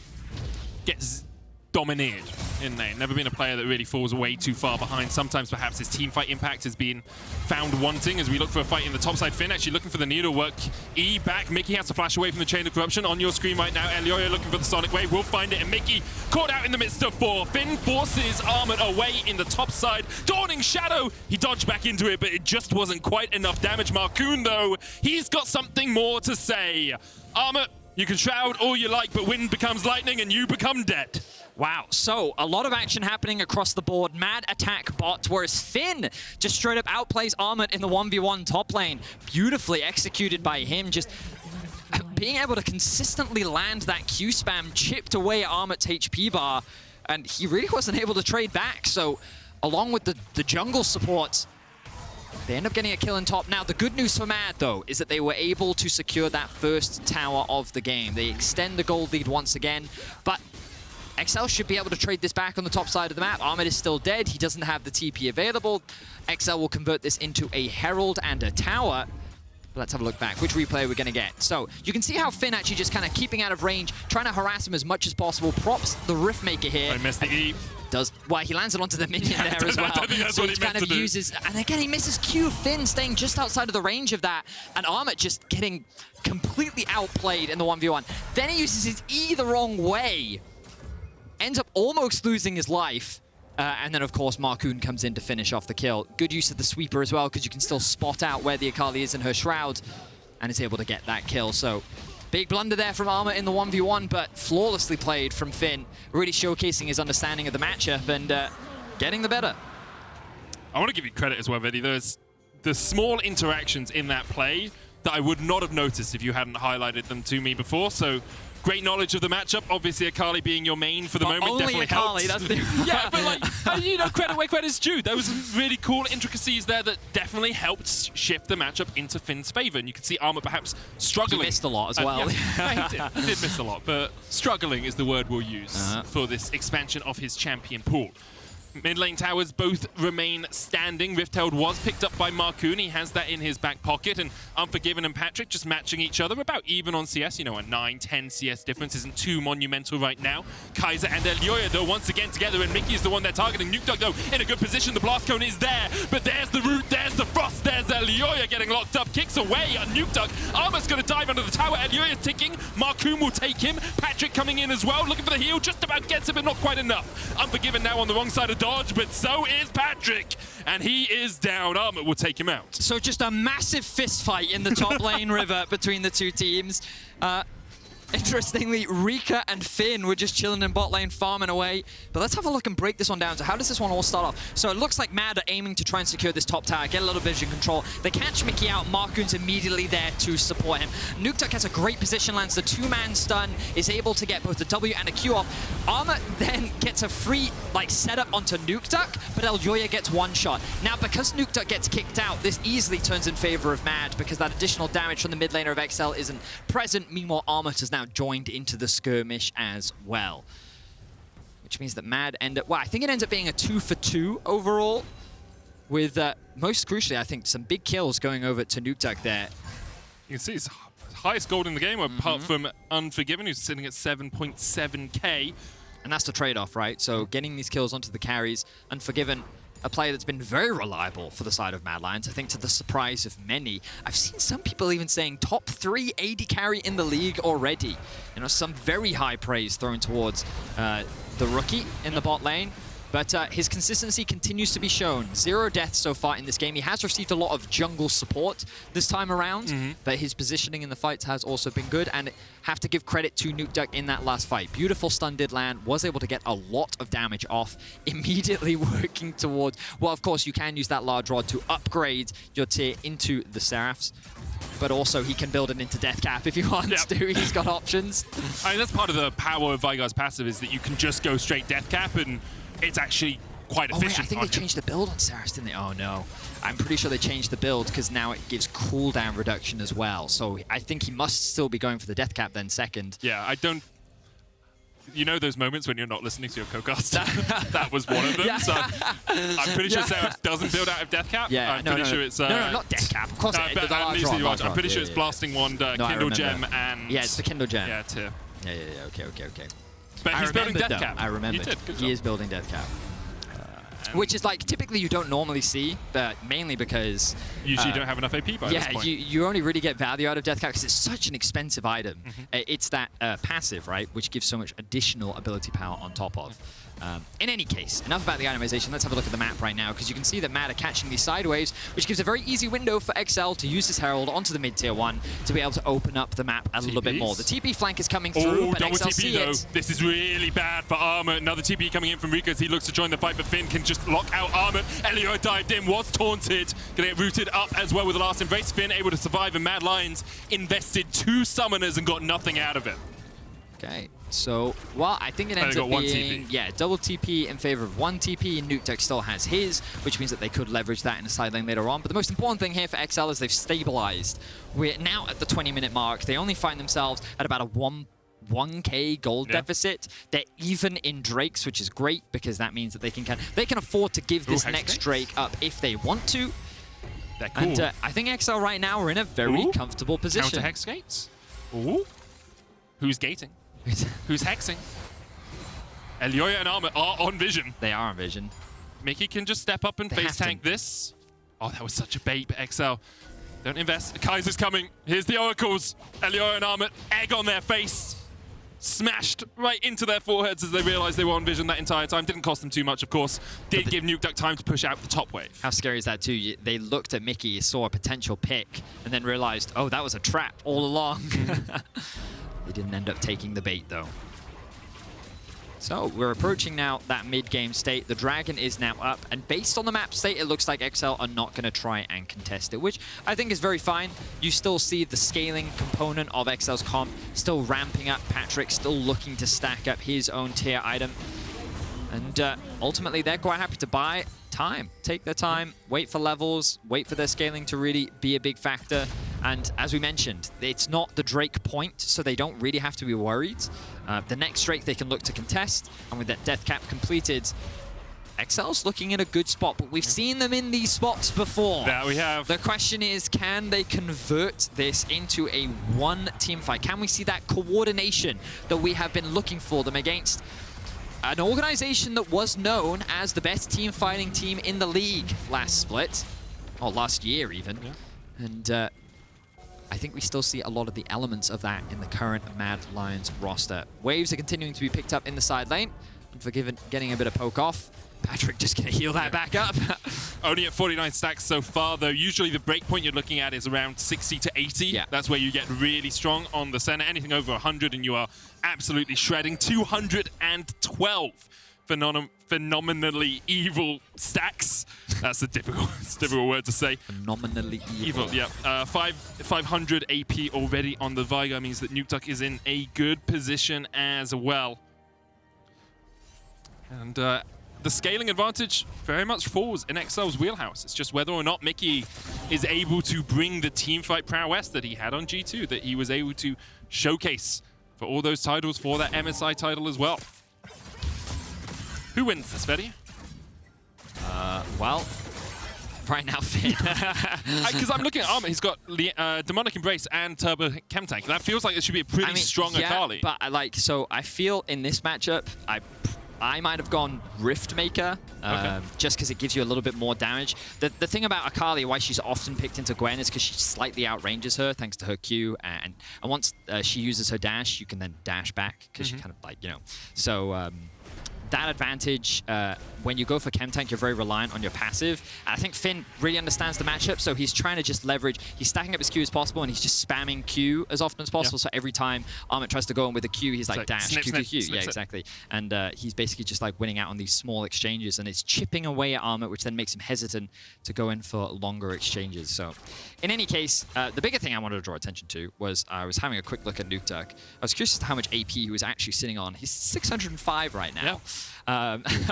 gets dominated in lane. Never been a player that really falls way too far behind. Sometimes perhaps his team fight impact has been found wanting as we look for a fight in the top side. Finn actually looking for the needlework. E back. Mikyx has to flash away from the Chain of Corruption. On your screen right now, Elyoya looking for the Sonic Wave. We'll find it, and Mikyx caught out in the midst of 4. Finn forces Armut away in the top side. Dawning Shadow. He dodged back into it, but it just wasn't quite enough damage. Markoon, though, he's got something more to say. Armut, you can shroud all you like, but wind becomes lightning and you become dead. Wow, so a lot of action happening across the board. Mad attack bot, whereas Finn just straight up outplays Armut in the 1v1 top lane. Beautifully executed by him, just being able to consistently land that Q spam, chipped away at Armut's HP bar, and he really wasn't able to trade back. So along with the jungle support, They end up getting a kill in top. Now, the good news for Mad, though, is that they were able to secure that first tower of the game. They extend the gold lead once again, but Excel should be able to trade this back on the top side of the map. Armut is still dead. He doesn't have the TP available. Excel will convert this into a Herald and a tower. But let's have a look back. Which replay we're going to get? So you can see how Finn actually just kind of keeping out of range, trying to harass him as much as possible. Props the Riftmaker here. I missed the E. Well, he lands it onto the minion there as well. So he kind of uses, and again he misses Q. Finn staying just outside of the range of that, and Armut just getting completely outplayed in the 1v1. Then he uses his E the wrong way, ends up almost losing his life, and then of course Markoon comes in to finish off the kill. Good use of the sweeper as well, because you can still spot out where the Akali is in her shroud, and is able to get that kill. So big blunder there from Armut in the 1v1, but flawlessly played from Finn, really showcasing his understanding of the matchup and getting the better. I want to give you credit as well, Vedi. There's the small interactions in that play that I would not have noticed if you hadn't highlighted them to me before. So great knowledge of the matchup. Obviously, Akali being your main for the moment only definitely Akali, helped. that's the Yeah, but like, you know, credit where credit's due. There was some really cool intricacies there that definitely helped shift the matchup into Finn's favor. And you can see Armut perhaps struggling. He missed a lot as well. Yeah, he did miss a lot, but struggling is the word we'll use for this expansion of his champion pool. Mid lane towers both remain standing. Riftheld was picked up by Markoon. He has that in his back pocket. And Unforgiven and Patrik just matching each other about even on CS. You know, a 9-10 CS difference isn't too monumental right now. Kaiser and Elyoya, though, once again together. And Mikyx is the one they're targeting. Nukeduck, though, in a good position. The blast cone is there. But there's the root. There's the frost. There's Elyoya getting locked up. Kicks away on Nukeduck. Armut's going to dive under the tower. Elyoya's ticking. Markoon will take him. Patrik coming in as well. Looking for the heal. Just about gets it, but not quite enough. Unforgiven now on the wrong side of dodge, but so is Patrik, and he is down. Armut will take him out. So just a massive fist fight in the top lane river between the two teams. Interestingly, Reeker and Finn were just chilling in bot lane, farming away. But let's have a look and break this one down. So how does this one all start off? So it looks like Mad are aiming to try and secure this top tower, get a little vision control. They catch Mikyx out. Markoon's immediately there to support him. Nukeduck has a great position, lands the two-man stun, is able to get both the W and a Q off. Armut then gets a free setup onto Nukeduck, but Elyoya gets one shot. Now, because Nukeduck gets kicked out, this easily turns in favor of Mad, because that additional damage from the mid laner of Excel isn't present. Meanwhile, Armut is now joined into the skirmish as well, which means that Mad end up, well, I think it ends up being a 2-for-2 overall, with most crucially, I think, some big kills going over to Nukeduck there. You can see his highest gold in the game, apart from Unforgiven, who's sitting at 7.7k. And that's the trade-off, right? So getting these kills onto the carries. Unforgiven, a player that's been very reliable for the side of Mad Lions, I think to the surprise of many. I've seen some people even saying top 3 AD carry in the league already. You know, some very high praise thrown towards the rookie in the bot lane. But his consistency continues to be shown. 0 deaths so far in this game. He has received a lot of jungle support this time around, but his positioning in the fights has also been good, and have to give credit to Nukeduck in that last fight. Beautiful stun did land, was able to get a lot of damage off, immediately working towards, well, of course, you can use that large rod to upgrade your tier into the Seraphs, but also he can build it into Death Cap if he wants to. He's got options. I mean, that's part of the power of Veigar's passive, is that you can just go straight Death Cap, and it's actually quite efficient. Wait, I think they changed the build on Seraphs, didn't they? Oh no. I'm pretty sure they changed the build because now it gives cooldown reduction as well. So I think he must still be going for the Death Cap then second. Yeah, I don't... You know those moments when you're not listening to your co-cast? That was one of them. So I'm pretty sure Seraphs doesn't build out of Death Cap. Yeah, I'm pretty sure it's... no, not Death Cap. Of course but I'm pretty sure it's Blasting Wand, Kindle Gem, and... Yeah, it's the Kindle Gem. Yeah, tier. Yeah, okay. But he's building Death Cap. I remember. He is building Death Cap. Which is like typically you don't normally see, but mainly because usually you don't have enough AP by this point. you only really get value out of Death Cap because it's such an expensive item. It's that passive, right, which gives so much additional ability power on top of. In any case, enough about the itemization. Let's have a look at the map right now, because you can see that Mad are catching these sideways, which gives a very easy window for Excel to use his Herald onto the mid-tier 1 to be able to open up the map a little bit more. The TP flank is coming through, but double Excel TP see though. it. This is really bad for Armut. Another TP coming in from Reeker as he looks to join the fight, but Finn can just lock out Armut. Elyoya dived in, was taunted, gonna get rooted up as well with the last embrace. Finn able to survive, and Mad Lions invested 2 summoners and got nothing out of it. Okay, So, well, I think it ends got up one being, TP. yeah, double TP in favor of one TP. Nukeduck still has his, which means that they could leverage that in the side lane later on. But the most important thing here for XL is they've stabilized. We're now at the 20-minute mark. They only find themselves at about a 1k gold deficit. They're even in Drakes, which is great because that means that they can afford to give this next Drake up if they want to. They're cool. And I think XL right now are in a very comfortable position. Counter hex gates. Ooh. Who's gating? Who's hexing? Elyoya and Armut are on vision. They are on vision. Mickey can just step up and face tank this. Oh, that was such a bait, but XL. Don't invest. Kaiser's coming. Here's the oracles. Elyoya and Armut, egg on their face. Smashed right into their foreheads as they realized they were on vision that entire time. Didn't cost them too much, of course. Did give Nukeduck time to push out the top wave. How scary is that too? They looked at Mickey, saw a potential pick, and then realized, oh, that was a trap all along. They didn't end up taking the bait though. So we're approaching now that mid-game state. The dragon is now up, and based on the map state, it looks like XL are not going to try and contest it, which I think is very fine. You still see the scaling component of XL's comp still ramping up. Patrik still looking to stack up his own tier item. And ultimately, they're quite happy to buy time. Take their time, wait for levels, wait for their scaling to really be a big factor. And as we mentioned, it's not the Drake point, so they don't really have to be worried. The next Drake they can look to contest, and with that death cap completed, XL's looking in a good spot, but we've seen them in these spots before. That we have. The question is, can they convert this into a one-team fight? Can we see that coordination that we have been looking for them against an organization that was known as the best team fighting team in the league last split, or last year even. Yeah. And I think we still see a lot of the elements of that in the current Mad Lions roster. Waves are continuing to be picked up in the side lane. And for getting a bit of poke off, Patrik just going to heal that back up. Only at 49 stacks so far, though. Usually the breakpoint you're looking at is around 60 to 80. Yeah. That's where you get really strong on the Senna. Anything over 100 and you are absolutely shredding. 212 phenomenally evil stacks. That's a difficult word to say. Phenomenally evil. Yeah. 500 AP already on the Veigar means that Nukeduck is in a good position as well. And the scaling advantage very much falls in XL's wheelhouse. It's just whether or not Mickey is able to bring the teamfight prowess that he had on G2, that he was able to showcase for all those titles, for that MSI title as well. Who wins this, Vedi? Well, right now, Finn. Because I'm looking at Armut, he's got Demonic Embrace and Turbo Chem Tank. That feels like it should be a pretty strong Akali. But so I feel in this matchup, I might have gone Rift Maker, just because it gives you a little bit more damage. The thing about Akali, why she's often picked into Gwen, is because she slightly outranges her thanks to her Q, and once she uses her dash, you can then dash back, because she kind of so that advantage, when you go for Chem Tank, you're very reliant on your passive. And I think Finn really understands the matchup, so he's trying to just leverage. He's stacking up his Q as possible, and he's just spamming Q as often as possible. So every time Armut tries to go in with a Q, he's like dash, snip, Q, snip, Q. snip, Yeah, snip. exactly. And he's basically just like winning out on these small exchanges, and it's chipping away at Armut, which then makes him hesitant to go in for longer exchanges. So in any case, the bigger thing I wanted to draw attention to was I was having a quick look at Nukeduck. I was curious as to how much AP he was actually sitting on. He's 605 right now.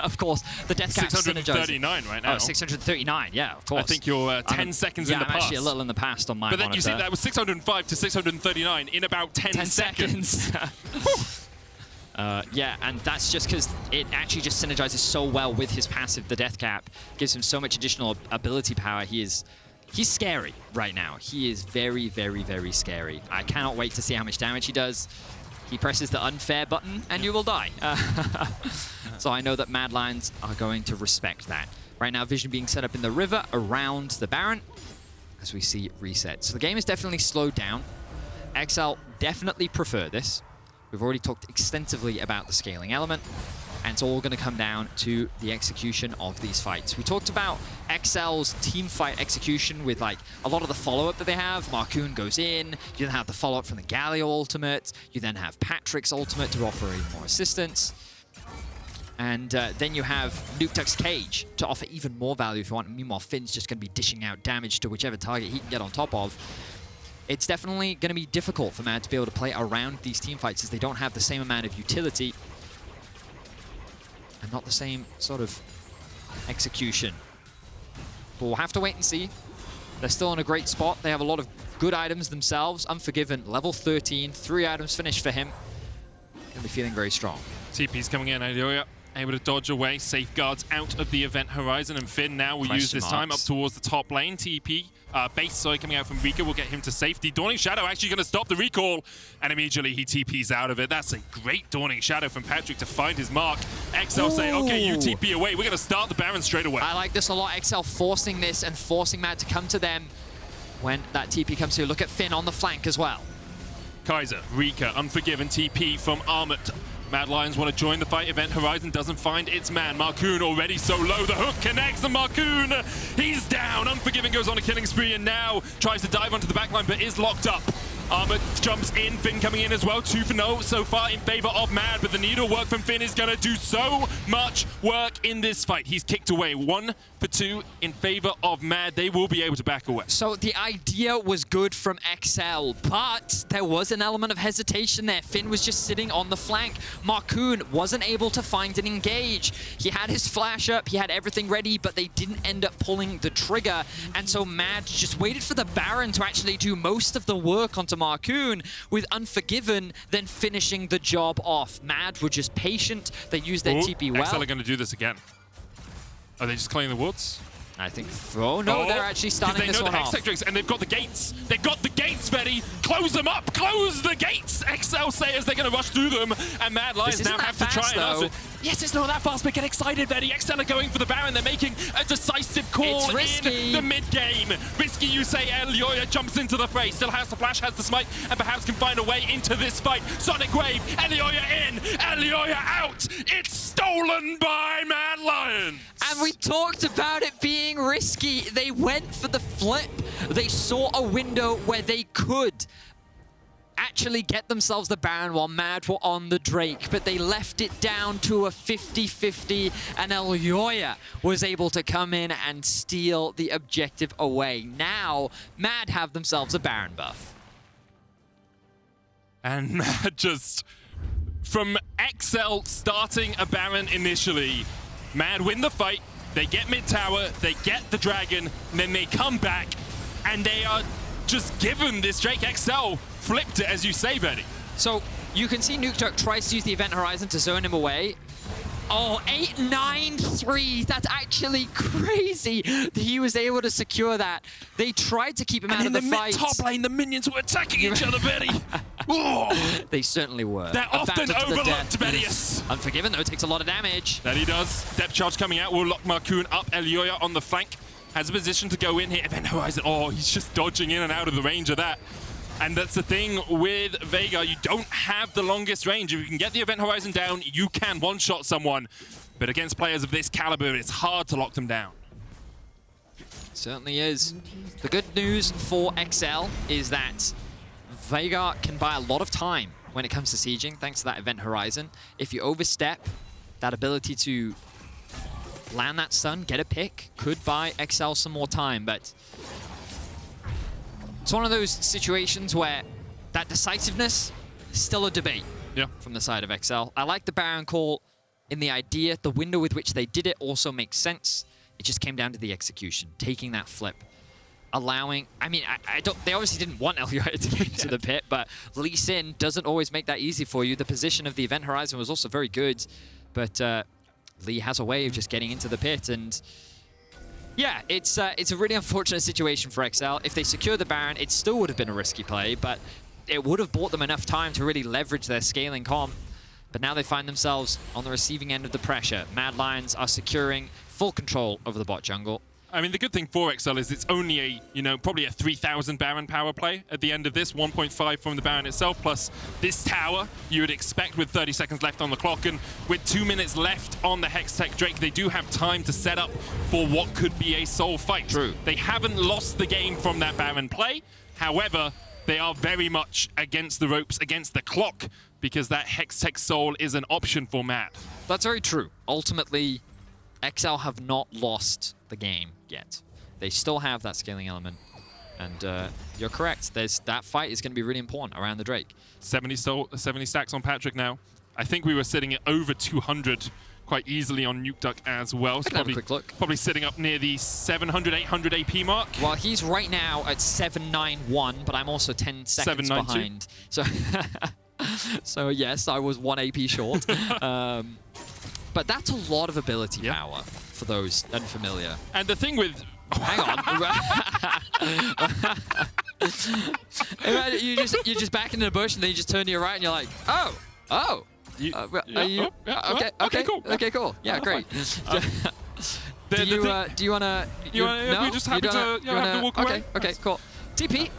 Of course, the death cap 639 right now. Oh, 639, yeah, of course. I think you're 10 seconds in the I'm past. actually a little in the past on my But then monitor. you see that was 605 to 639 in about 10 seconds. Yeah, and that's just because it actually just synergizes so well with his passive, the death cap. Gives him so much additional ability power. He's scary right now. He is very, very, very scary. I cannot wait to see how much damage he does. He presses the unfair button and you will die. So I know that Mad Lions are going to respect that. Right now, vision being set up in the river around the Baron as we see reset. So the game is definitely slowed down. XL definitely prefer this. We've already talked extensively about the scaling element, and it's all going to come down to the execution of these fights. We talked about XL's team fight execution with like a lot of the follow-up that they have. Markoon goes in, you then have the follow-up from the Galio ultimate, you then have Patrik's ultimate to offer even more assistance. And then you have Nukeduck's Cage to offer even more value if you want. Meanwhile, Finn's just going to be dishing out damage to whichever target he can get on top of. it's definitely going to be difficult for Mad to be able to play around these team fights as they don't have the same amount of utility and not the same sort of execution. But we'll have to wait and see. They're still in a great spot. They have a lot of good items themselves. Unforgiven, level 13, 3 items finished for him. Gonna be feeling very strong. TP's coming in, Elyoya able to dodge away, safeguards out of the event horizon, and Finn now will use this time up towards the top lane. TP, base, sorry, coming out from Reeker will get him to safety. Dawning Shadow actually going to stop the recall, and immediately he TP's out of it. That's a great Dawning Shadow from Patrik to find his mark. XL say, okay, you TP away. We're going to start the Baron straight away. I like this a lot. XL forcing this and forcing Mad to come to them when that TP comes through. Look at Finn on the flank as well. Kaiser, Reeker, Unforgiven, TP from Armut. Mad Lions want to join the fight. Event Horizon doesn't find its man. Markoon already so low. The hook connects, and Markoon, he's down. Unforgiven goes on a killing spree and now tries to dive onto the backline, but is locked up. Armut jumps in, Finn coming in as well. 2 for 0 so far in favor of Mad, but the needle work from Finn is going to do so much work in this fight. He's kicked away. 1 for 2 in favor of Mad. They will be able to back away. So the idea was good from XL, but there was an element of hesitation there. Finn was just sitting on the flank. Markoon wasn't able to find an engage. He had his flash up, he had everything ready, but they didn't end up pulling the trigger. And so Mad just waited for the Baron to actually do most of the work onto Markoon, with Unforgiven then finishing the job off. Mad were just patient. They used their TP well. XL are going to do this again. Are they just clearing the woods? I think, oh no, they're actually starting this one off. And they've got the gates. They've got the gates, Vedi. Close them up. Close the gates. XL say as they're going to rush through them. And Mad Lions now have to try and answer. Yes, it's not that fast, but get excited, Vedi. XL are going for the Baron. They're making a decisive call in the mid-game. Risky, you say. Elyoya jumps into the fray. Still has the flash, has the smite, and perhaps can find a way into this fight. Sonic Wave. Elyoya in. Elyoya out. It's stolen by Mad Lions. And we talked about it being risky. They went for the flip. They saw a window where they could actually get themselves the Baron while Mad were on the Drake, but they left it down to a 50-50, and Elyoya was able to come in and steal the objective away. Now, Mad have themselves a Baron buff. And Mad just, from XL starting a Baron initially, Mad win the fight, they get mid-tower, they get the dragon, and then they come back, and they are just given this Drake. XL flipped it, as you say, Vedi. So you can see Nukeduck tries to use the Event Horizon to zone him away. Oh, 8-9-3. That's actually crazy that he was able to secure that. They tried to keep him out of the fight. In the mid-top lane, the minions were attacking each other, Vedi. They certainly were. They're often overlooked, Vedius. Unforgiven, though, takes a lot of damage. That he does. Depth charge coming out will lock Markoon up. Elyoya on the flank has a position to go in here. Event Horizon, oh, he's just dodging in and out of the range of that. And that's the thing with Veigar. You don't have the longest range. If you can get the Event Horizon down, you can one-shot someone. But against players of this caliber, it's hard to lock them down. Certainly is. The good news for XL is that Veigar can buy a lot of time when it comes to sieging, thanks to that Event Horizon. If you overstep, that ability to land that stun, get a pick, could buy XL some more time, but it's one of those situations where that decisiveness is still a debate from the side of XL. I like the Baron call in the idea. The window with which they did it also makes sense. It just came down to the execution, taking that flip, allowing... I mean, I don't... They obviously didn't want Elyoya to get into the pit, but Lee Sin doesn't always make that easy for you. The position of the Event Horizon was also very good, but Lee has a way of just getting into the pit, and yeah, it's a really unfortunate situation for XL. If they secure the Baron, it still would have been a risky play, but it would have bought them enough time to really leverage their scaling comp. But now they find themselves on the receiving end of the pressure. Mad Lions are securing full control over the bot jungle. I mean, the good thing for XL is it's only a, you know, probably a 3,000 Baron power play at the end of this, 1.5 from the Baron itself, plus this tower you would expect with 30 seconds left on the clock, and with 2 minutes left on the Hextech Drake, they do have time to set up for what could be a soul fight. True. They haven't lost the game from that Baron play, however, they are very much against the ropes, against the clock, because that Hextech Soul is an option for Mad. That's very true. Ultimately, XL have not lost the game yet. They still have that scaling element. And you're correct. That fight is going to be really important around the Drake. 70 stacks on Patrik now. I think we were sitting at over 200 quite easily on Nukeduck as well. So have a quick look. Probably sitting up near the 700, 800 AP mark. Well, he's right now at 791, but I'm also 10 seconds behind. So, so yes, I was 1 AP short. But that's a lot of ability power for those unfamiliar. And the thing with... Oh, hang on. You're just back in the bush and then you just turn to your right and you're like, oh. Okay, cool. Okay, cool. Yeah, great. Do you wanna? We just happy to walk away. Okay, cool. TP.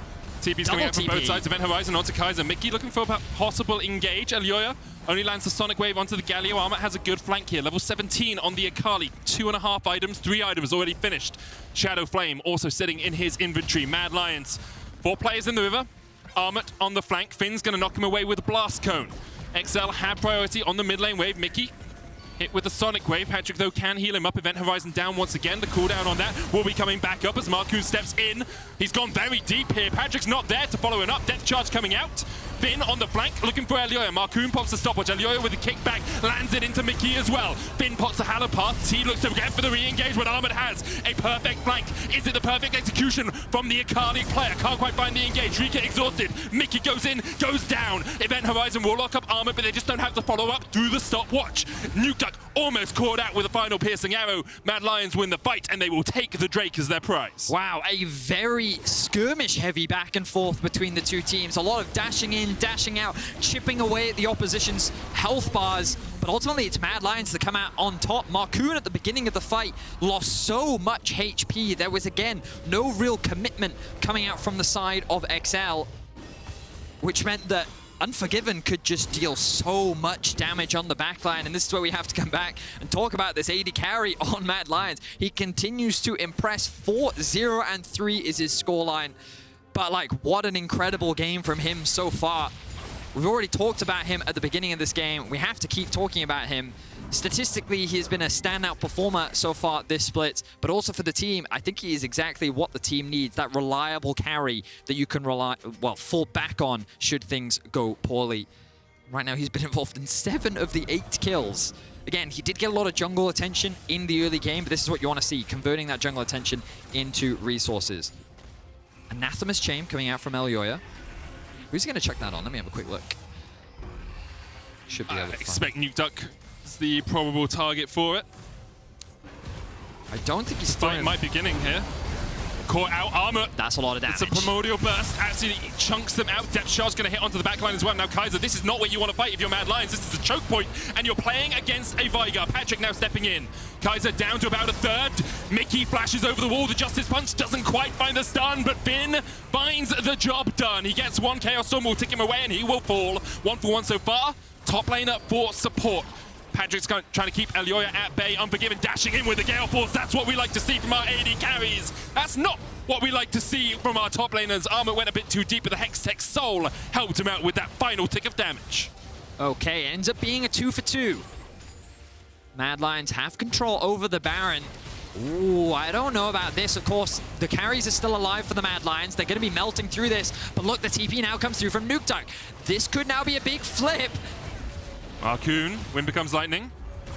TP's coming out from both sides. Event Horizon onto Kaiser. Mikyx looking for a possible engage. Elyoya only lands the Sonic Wave onto the Galio. Armut has a good flank here. Level 17 on the Akali. 2.5 items, 3 items already finished. Shadow Flame also sitting in his inventory. Mad Lions. 4 players in the river. Armut on the flank. Finn's going to knock him away with a Blast Cone. Excel had priority on the mid lane wave. Mikyx hit with the Sonic Wave. Patrik, though, can heal him up. Event Horizon down once again. The cooldown on that will be coming back up as Markoon steps in. He's gone very deep here. Patrik's not there to follow him up. Death Charge coming out. Finn on the flank, looking for Elyoya. Markoon pops the stopwatch. Elyoya with a kickback, lands it into Mikyx as well. Finn pops the Halapath. He looks to get for the re-engage when Armut has a perfect flank. Is it the perfect execution from the Akali player? Can't quite find the engage. Reeker exhausted. Mikyx goes in, goes down. Event Horizon will lock up Armut, but they just don't have to follow up through the stopwatch. Nukeduck almost caught out with a final piercing arrow. Mad Lions win the fight, and they will take the Drake as their prize. Wow, a very skirmish-heavy back and forth between the two teams. A lot of dashing in, dashing out, chipping away at the opposition's health bars. But ultimately, it's Mad Lions that come out on top. Markoon at the beginning of the fight lost so much HP. There was, again, no real commitment coming out from the side of Excel, which meant that Unforgiven could just deal so much damage on the backline, and this is where we have to come back and talk about this AD carry on Mad Lions. He continues to impress. 4-0-3 is his scoreline, but like, what an incredible game from him so far. We've already talked about him at the beginning of this game. We have to keep talking about him. Statistically, he has been a standout performer so far this split, but also for the team, I think he is exactly what the team needs, that reliable carry that you can fall back on should things go poorly. Right now, he's been involved in 7 of the 8 kills. Again, he did get a lot of jungle attention in the early game, but this is what you want to see, converting that jungle attention into resources. Anathema's Chain coming out from Elyoya. Who's going to check that on? Let me have a quick look. Should be able to expect Nukeduck is the probable target for it. I don't think he's fight might be beginning here. Caught out Armut. That's a lot of damage. It's a primordial burst. Actually chunks them out. Depth Charge going to hit onto the backline as well. Now Kaiser, this is not where you want to fight if you're Mad Lions. This is a choke point, and you're playing against a Veigar. Patrik now stepping in. Kaiser down to about a third. Mikyx flashes over the wall. The Justice Punch doesn't quite find the stun, but Finn finds the job done. He gets 1 Chaos Storm, will tick him away, and he will fall. 1 for 1 so far. Top laner for support. Patrik's trying to keep Elyoya at bay. Unforgiven dashing in with the Gale Force. That's what we like to see from our AD carries. That's not what we like to see from our top laners. Armut went a bit too deep, but the Hextech Soul helped him out with that final tick of damage. Okay, ends up being a 2 for 2. Mad Lions have control over the Baron. Ooh, I don't know about this. Of course, the carries are still alive for the Mad Lions. They're going to be melting through this. But look, the TP now comes through from Nukeduck. This could now be a big flip. Markoon, wind becomes lightning.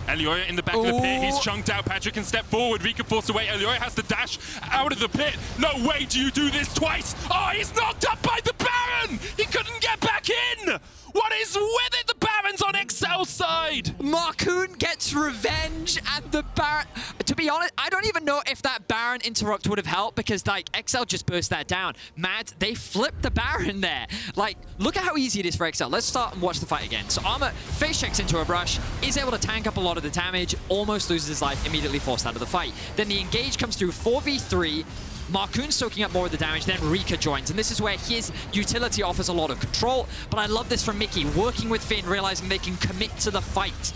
Elyoya in the back of the pit. He's chunked out. Patrik can step forward. Reeker forced away. Elyoya has to dash out of the pit. No way do you do this twice. Oh, he's knocked up by the Baron. He couldn't get back in. What is with it? The Baron's on Excel's side. Markoon gets revenge, and the Baron... To be honest, I don't even know if that Baron interrupt would have helped, because, like, Excel just burst that down. Mad, they flipped the Baron there. Like, look at how easy it is for Excel. Let's start and watch the fight again. So Armut face checks into a brush, is able to tank up a lot of the damage, almost loses his life, immediately forced out of the fight. Then the engage comes through 4v3. Markoon soaking up more of the damage, then Reeker joins, and this is where his utility offers a lot of control, but I love this from Mikyx, working with Finn, realizing they can commit to the fight.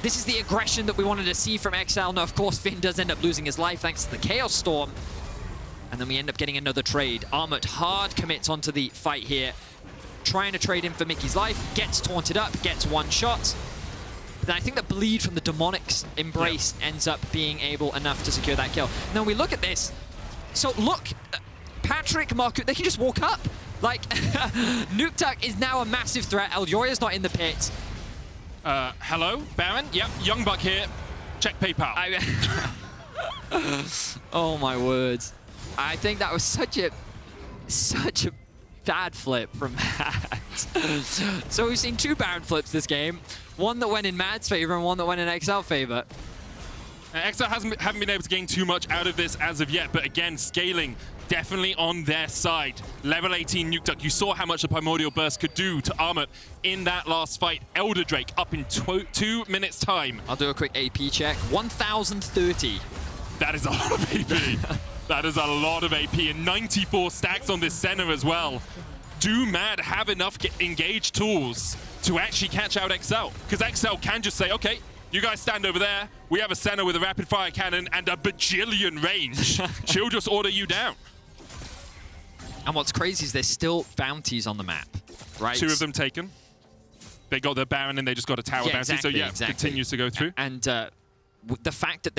This is the aggression that we wanted to see from Excel. Now, of course, Finn does end up losing his life thanks to the Chaos Storm, and then we end up getting another trade. Armut hard commits onto the fight here, trying to trade him for Mikyx's life, gets taunted up, gets 1 shot. But then I think the bleed from the Demonic's Embrace ends up being able enough to secure that kill. Now, we look at this. So look, Patrik, Markoon, they can just walk up. Like, Nukeduck is now a massive threat. Elyoya's not in the pit. Hello, Baron? Yep, Young Buck here. Check PayPal. Oh my words. I think that was such a bad flip from Matt. So we've seen 2 Baron flips this game. One that went in Matt's favor and one that went in Excel's favor. Excel haven't been able to gain too much out of this as of yet, but again, scaling definitely on their side. Level 18 Nukeduck, you saw how much the Primordial Burst could do to Armut in that last fight. Elder Drake up in 2 minutes time. I'll do a quick AP check. 1,030. That is a lot of AP. That is a lot of AP, and 94 stacks on this Senna as well. Do Mad have enough engaged tools to actually catch out Excel? Because Excel can just say, okay, you guys stand over there. We have a Senna with a rapid fire cannon and a bajillion range. She'll just order you down. And what's crazy is there's still bounties on the map, right? 2 of them taken. They got their Baron and they just got a tower bounty. Exactly, So yeah, exactly. continues to go through. And the fact that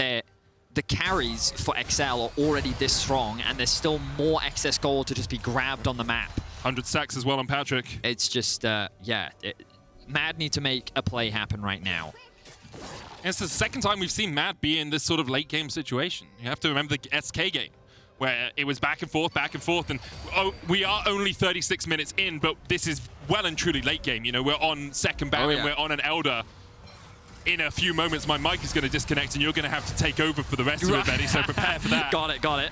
the carries for Excel are already this strong and there's still more excess gold to just be grabbed on the map. 100 stacks as well on Patrik. It's just, Mad need to make a play happen right now. And it's the second time we've seen Mad be in this sort of late game situation. You have to remember the SK game, where it was back and forth, and we are only 36 minutes in, but this is well and truly late game. You know, we're on second Baron, we're on an Elder. In a few moments, my mic is going to disconnect, and you're going to have to take over for the rest of it, Betty, so prepare for that. Got it.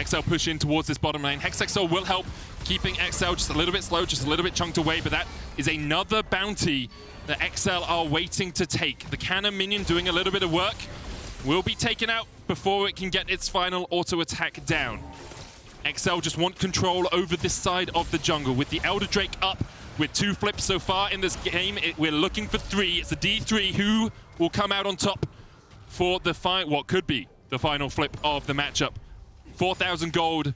XL push in towards this bottom lane. Hex XL will help, keeping XL just a little bit slow, just a little bit chunked away, but that is another bounty that XL are waiting to take. The cannon minion doing a little bit of work will be taken out before it can get its final auto attack down. XL just want control over this side of the jungle with the Elder Drake up with 2 flips so far in this game. We're looking for 3. It's the D3 who will come out on top for the what could be the final flip of the matchup. 4,000 gold,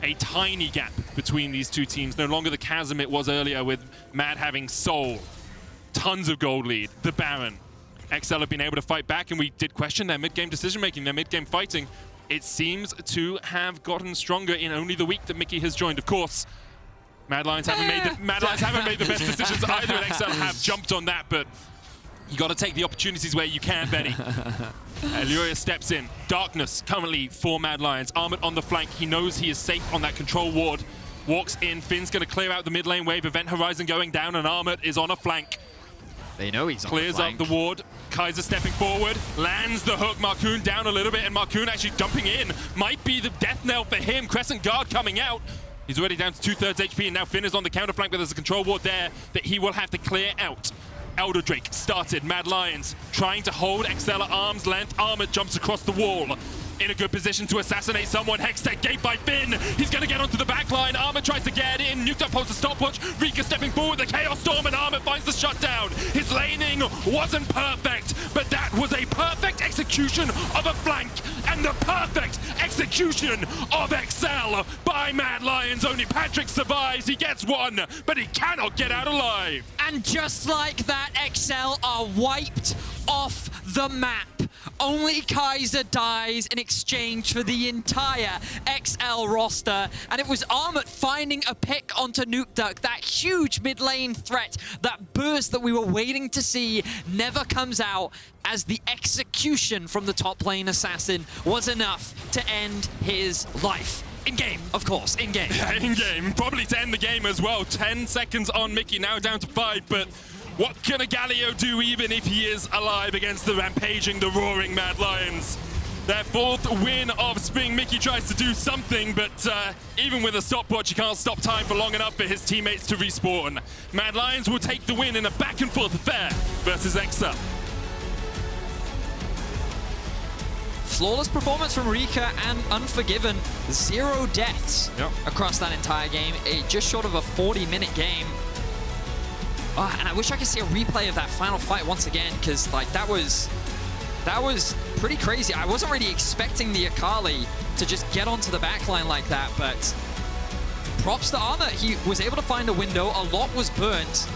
a tiny gap between these 2 teams. No longer the chasm it was earlier with Mad having Soul. Tons of gold lead. The Baron. XL have been able to fight back, and we did question their mid-game decision-making, their mid-game fighting. It seems to have gotten stronger in only the week that Mikyx has joined. Of course, Mad Lions haven't made the best decisions either, and XL have jumped on that, but you got to take the opportunities where you can, Betty. Elyoya steps in. Darkness currently for Mad Lions. Armut on the flank. He knows he is safe on that control ward. Walks in. Finn's going to clear out the mid lane wave. Event Horizon going down, and Armut is on a flank. They know he's on the Clears flank. up the ward. Kaiser stepping forward. Lands the hook. Markoon down a little bit, and Markoon actually jumping in. Might be the death knell for him. Crescent Guard coming out. He's already down to 2/3 HP, and now Finn is on the counter flank, but there's a control ward there that he will have to clear out. Elder Drake started. Mad Lions trying to hold XL at arm's length. Armut jumps across the wall. In a good position to assassinate someone. Hextech gate by Finn. He's going to get onto the back line. Armut tries to get in. Nukeduck pulls a stopwatch. Reeker stepping forward. The Chaos Storm, and Armut finds the shutdown. His laning wasn't perfect, but that was a perfect execution of a flank and the perfect execution of XL by Mad Lions. Only Patrik survives. He gets 1, but he cannot get out alive. And just like that, XL are wiped off the map. Only Kaiser dies in exchange for the entire XL roster. And it was Armut finding a pick onto Nukeduck. That huge mid lane threat, that burst that we were waiting to see never comes out, as the execution from the top lane assassin was enough to end his life. In-game, of course, in-game. In-game, probably to end the game as well. 10 seconds on Mikyx, now down to 5, but what can a Galio do even if he is alive against the rampaging, the roaring Mad Lions? Their 4th win of Spring. Mikyx tries to do something, but even with a stopwatch, he can't stop time for long enough for his teammates to respawn. Mad Lions will take the win in a back-and-forth affair versus XL. Flawless performance from Reeker and Unforgiven. 0 deaths across that entire game. Just short of a 40-minute game. And I wish I could see a replay of that final fight once again, because like that was pretty crazy. I wasn't really expecting the Akali to just get onto the backline like that, but props to Armut. He was able to find a window. A lot was burnt,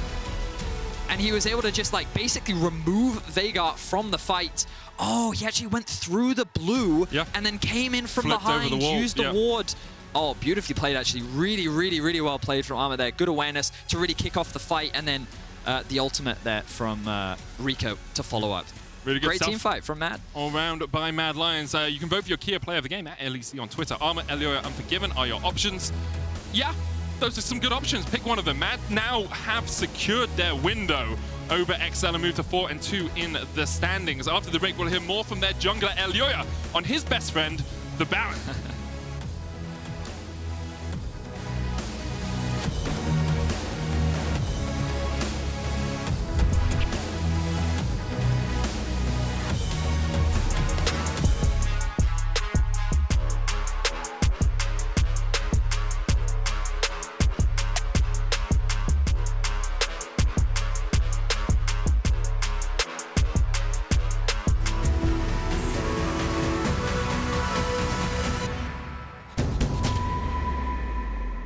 and he was able to just like basically remove Veigar from the fight. Oh, he actually went through the blue and then came in from Flipped behind, over the wall. used the ward Oh, beautifully played, actually. Really, really, really well played from Armut there. Good awareness to really kick off the fight, and then the ultimate there from Reeker to follow up. Really good Great stuff. team fight from Mad. All round by Mad Lions. You can vote for your Kia player of the game at LEC on Twitter. Armut, Elyoya, Unforgiven are your options. Yeah, those are some good options. Pick one of them. Mad now have secured their window over Excel and moved to 4 and 2 in the standings. After the break, we'll hear more from their jungler Elyoya on his best friend, the Baron.